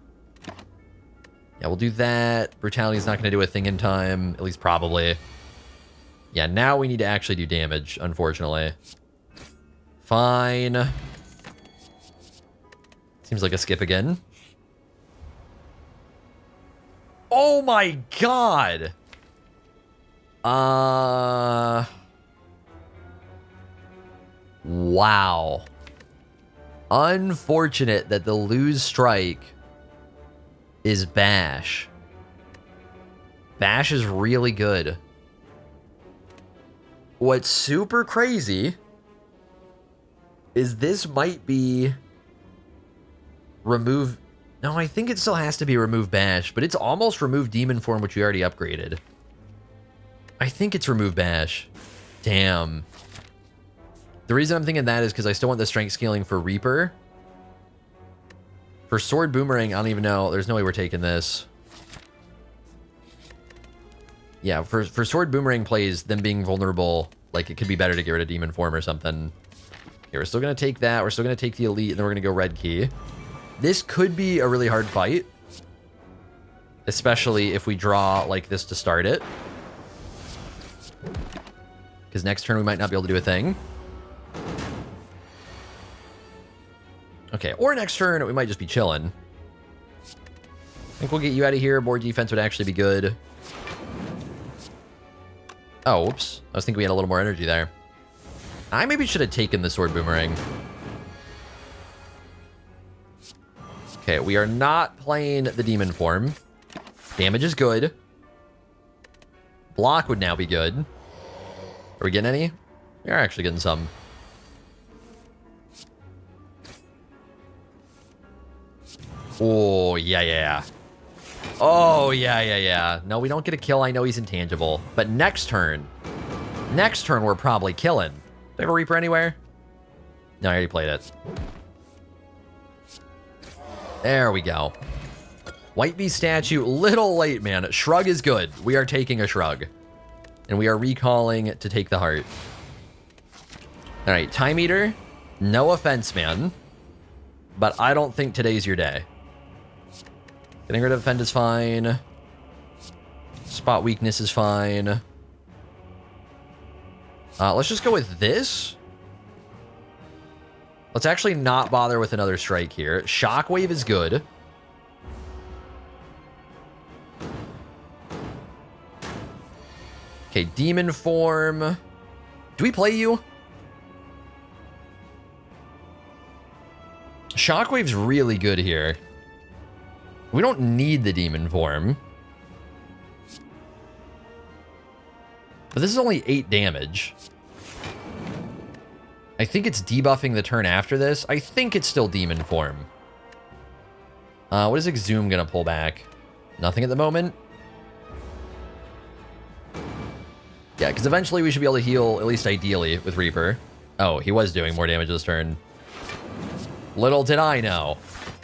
Yeah, we'll do that. Brutality's not going to do a thing in time, at least probably. Yeah, now we need to actually do damage, unfortunately. Fine. Seems like a skip again. Oh my god! Wow. Unfortunate that the lose strike is Bash. Bash is really good. What's super crazy is this might be remove. No, I think it still has to be remove Bash, but it's almost remove Demon Form, which we already upgraded. I think it's remove Bash. Damn. The reason I'm thinking that is because I still want the strength scaling for Reaper. For Sword Boomerang, I don't even know. There's no way we're taking this. Yeah, for Sword Boomerang plays, them being vulnerable, like it could be better to get rid of Demon Form or something. Okay, we're still going to take that. We're still going to take the Elite, and then we're going to go Red Key. This could be a really hard fight. Especially if we draw like this to start it. Because next turn we might not be able to do a thing. Okay, or next turn we might just be chilling. I think we'll get you out of here. More defense would actually be good. Oh, whoops. I was thinking we had a little more energy there. I maybe should have taken the Sword Boomerang. Okay, we are not playing the Demon Form. Damage is good. Block would now be good. Are we getting any? We are actually getting some. Oh, yeah. Oh, yeah. No, we don't get a kill. I know he's intangible. But next turn we're probably killing. Do I have a Reaper anywhere? No, I already played it. There we go. White Beast statue, little late, man. Shrug is good. We are taking a shrug. And we are recalling to take the heart. All right, Time Eater. No offense, man. But I don't think today's your day. Getting rid of defend is fine. Spot weakness is fine. Let's just go with this. Let's actually not bother with another strike here. Shockwave is good. Okay, demon form. Do we play you? Shockwave's really good here. We don't need the demon form. But this is only 8 damage. I think it's debuffing the turn after this. I think it's still demon form. What is Exhume gonna pull back? Nothing at the moment. Yeah, because eventually we should be able to heal, at least ideally, with Reaper. Oh, he was doing more damage this turn. Little did I know.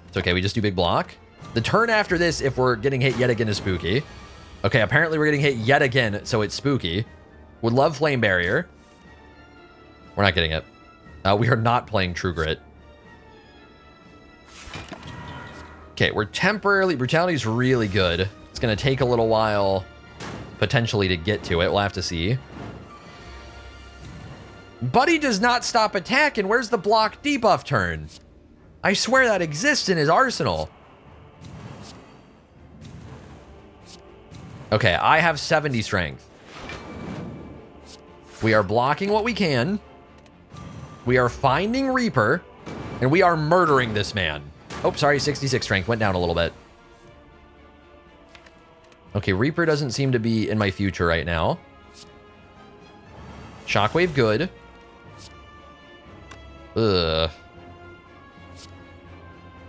It's okay, we just do big block. The turn after this, if we're getting hit yet again, is spooky. Okay, apparently we're getting hit yet again, so it's spooky. Would love Flame Barrier. We're not getting it. We are not playing True Grit. Okay, we're temporarily... Brutality's really good. It's going to take a little while, potentially, to get to it. We'll have to see. Buddy does not stop attacking. Where's the block debuff turn? I swear that exists in his arsenal. Okay, I have 70 strength. We are blocking what we can. We are finding Reaper. And we are murdering this man. Oh, sorry, 66 strength. Went down a little bit. Okay, Reaper doesn't seem to be in my future right now. Shockwave, good. Ugh.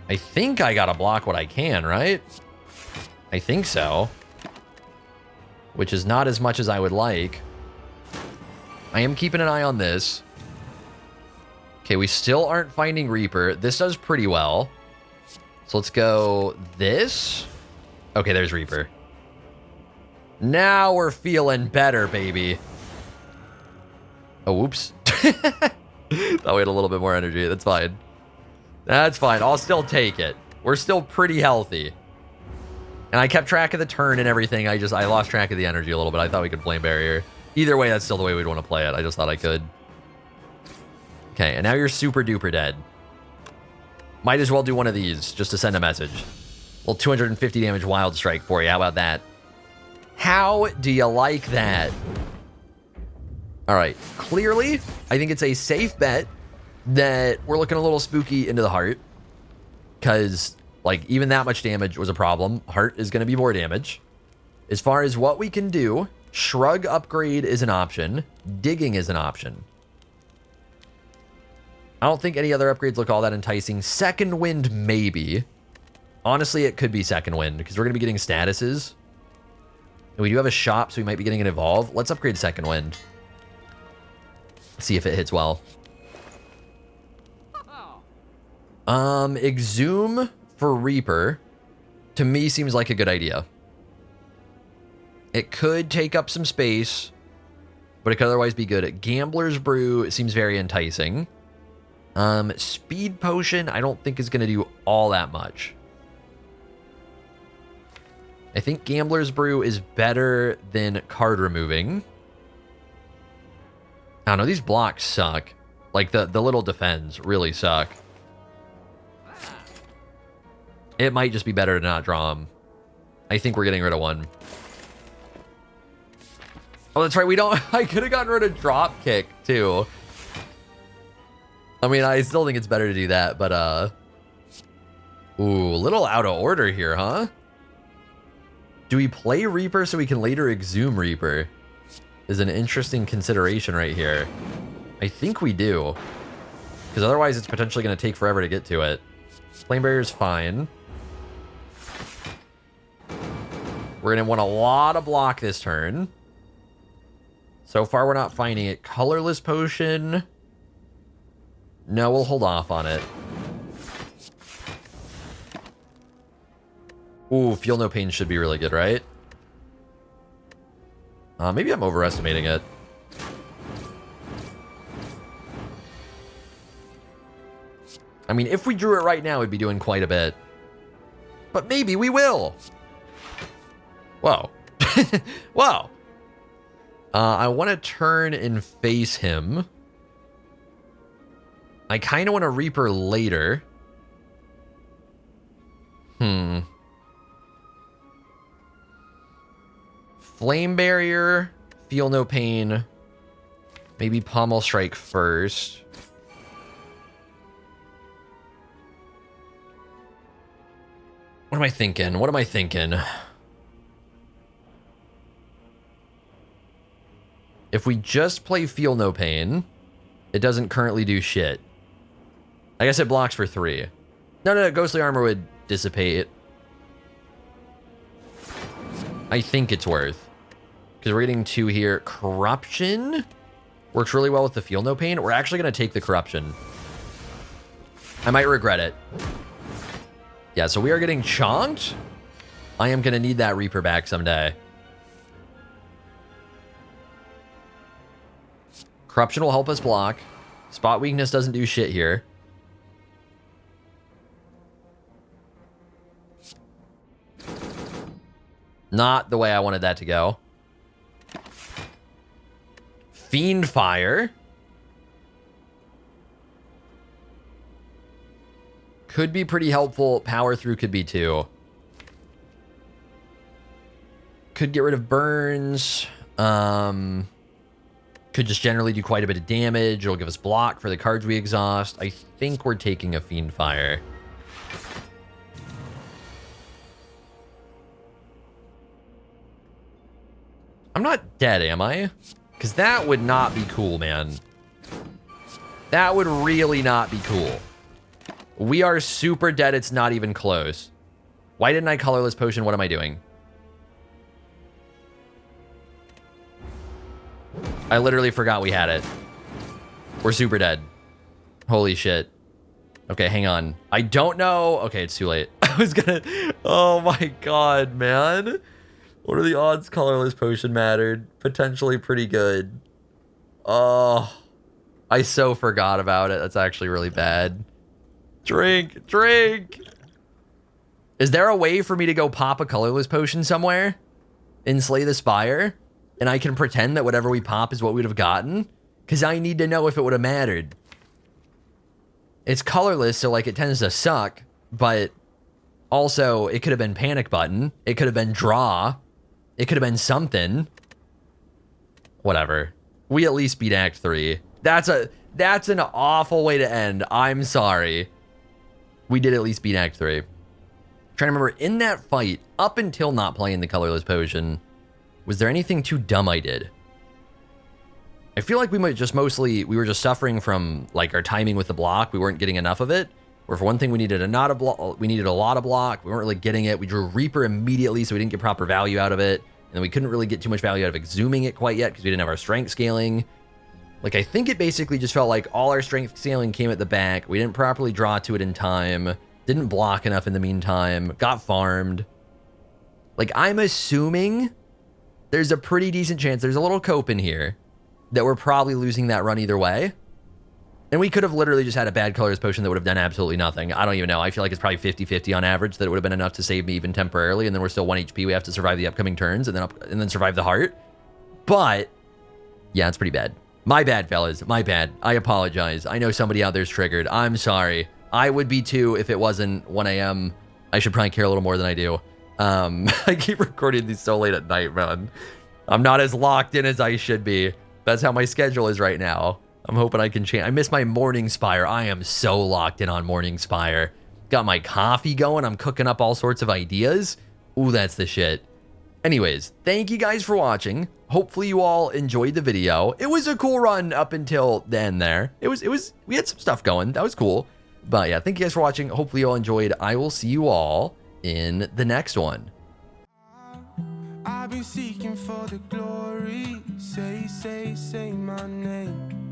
I think I gotta block what I can, right? I think so. Which is not as much as I would like. I am keeping an eye on this. Okay, we still aren't finding Reaper. This does pretty well. So let's go this. Okay, there's Reaper. Now we're feeling better, baby. Oh, whoops. Thought we had a little bit more energy. That's fine. That's fine. I'll still take it. We're still pretty healthy. And I kept track of the turn and everything. I lost track of the energy a little bit. I thought we could Flame Barrier. Either way, that's still the way we'd want to play it. I just thought I could. Okay, and now you're super duper dead. Might as well do one of these just to send a message. Well, 250 damage Wild Strike for you. How about that? How do you like that? All right, clearly, I think it's a safe bet that we're looking a little spooky into the heart. Because, like, even that much damage was a problem. Heart is going to be more damage. As far as what we can do, Shrug upgrade is an option. Digging is an option. I don't think any other upgrades look all that enticing. Second Wind, maybe. Honestly, it could be Second Wind, because we're going to be getting statuses. And we do have a shop, so we might be getting an Evolve. Let's upgrade Second Wind. See if it hits well. Exhume for Reaper, to me, seems like a good idea. It could take up some space, but it could otherwise be good. Gambler's Brew, it seems very enticing. Speed Potion, I don't think is going to do all that much. I think Gambler's Brew is better than card removing. I don't know, these blocks suck. Like, the little defends really suck. It might just be better to not draw them. I think we're getting rid of one. Oh, that's right, we don't... I could have gotten rid of Drop Kick, too. I mean, I still think it's better to do that, but, Ooh, a little out of order here, huh? Do we play Reaper so we can later Exhume Reaper? Is an interesting consideration right here. I think we do. Because otherwise it's potentially going to take forever to get to it. Flame Barrier is fine. We're going to want a lot of block this turn. So far, we're not finding it. Colorless potion. No, we'll hold off on it. Ooh, Feel No Pain should be really good, right? Maybe I'm overestimating it. I mean, if we drew it right now, we'd be doing quite a bit. But maybe we will. Whoa. Whoa. I want to turn and face him. I kind of want to Reaper later. Flame Barrier, Feel No Pain. Maybe Pommel Strike first. What am I thinking? What am I thinking? If we just play Feel No Pain, it doesn't currently do shit. I guess it blocks for 3. No, Ghostly Armor would dissipate. I think it's worth. Because we're getting 2 here. Corruption works really well with the Feel No Pain. We're actually going to take the Corruption. I might regret it. Yeah, so we are getting chonked. I am going to need that Reaper back someday. Corruption will help us block. Spot Weakness doesn't do shit here. Not the way I wanted that to go. Fiend Fire. Could be pretty helpful. Power Through could be too. Could get rid of burns. Could just generally do quite a bit of damage. It'll give us block for the cards we exhaust. I think we're taking a Fiend Fire. I'm not dead, am I? Because that would not be cool, man. That would really not be cool. We are super dead. It's not even close. Why didn't I Colorless Potion? What am I doing? I literally forgot we had it. We're super dead. Holy shit. Okay, hang on. I don't know. Okay, it's too late. I was gonna... Oh my god, man. What are the odds Colorless Potion mattered? Potentially pretty good. Oh, I so forgot about it. That's actually really bad. Drink, drink. Is there a way for me to go pop a Colorless Potion somewhere and slay the Spire? And I can pretend that whatever we pop is what we'd have gotten? Because I need to know if it would have mattered. It's colorless, so like it tends to suck, but also it could have been Panic Button. It could have been Draw. It could have been something. Whatever. We at least beat Act 3. That's an awful way to end. I'm sorry. We did at least beat Act 3. Trying to remember, in that fight, up until not playing the Colorless Potion, was there anything too dumb I did? I feel like we were just suffering from like our timing with the block. We weren't getting enough of it. Or for one thing, we needed a lot of block. We weren't really getting it. We drew Reaper immediately, so we didn't get proper value out of it. And then we couldn't really get too much value out of exhuming it quite yet because we didn't have our strength scaling. Like, I think it basically just felt like all our strength scaling came at the back. We didn't properly draw to it in time. Didn't block enough in the meantime. Got farmed. Like, I'm assuming there's a pretty decent chance, there's a little cope in here, that we're probably losing that run either way. And we could have literally just had a bad Colorless Potion that would have done absolutely nothing. I don't even know. I feel like it's probably 50-50 on average that it would have been enough to save me even temporarily, and then we're still 1 HP. We have to survive the upcoming turns and then survive the heart. But yeah, it's pretty bad. My bad, fellas. My bad. I apologize. I know somebody out there's triggered. I'm sorry. I would be too if it wasn't 1 a.m. I should probably care a little more than I do. I keep recording these so late at night, man. I'm not as locked in as I should be. That's how my schedule is right now. I'm hoping I can change. I miss my morning Spire. I am so locked in on morning Spire. Got my coffee going. I'm cooking up all sorts of ideas. Ooh, that's the shit. Anyways, thank you guys for watching. Hopefully you all enjoyed the video. It was a cool run up until the end there. We had some stuff going. That was cool. But yeah, thank you guys for watching. Hopefully you all enjoyed. I will see you all in the next one. been seeking for the glory. Say my name.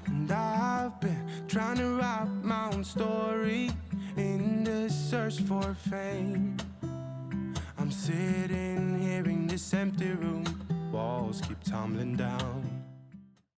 And I've been trying to write my own story in the search for fame. I'm sitting here in this empty room, walls keep tumbling down.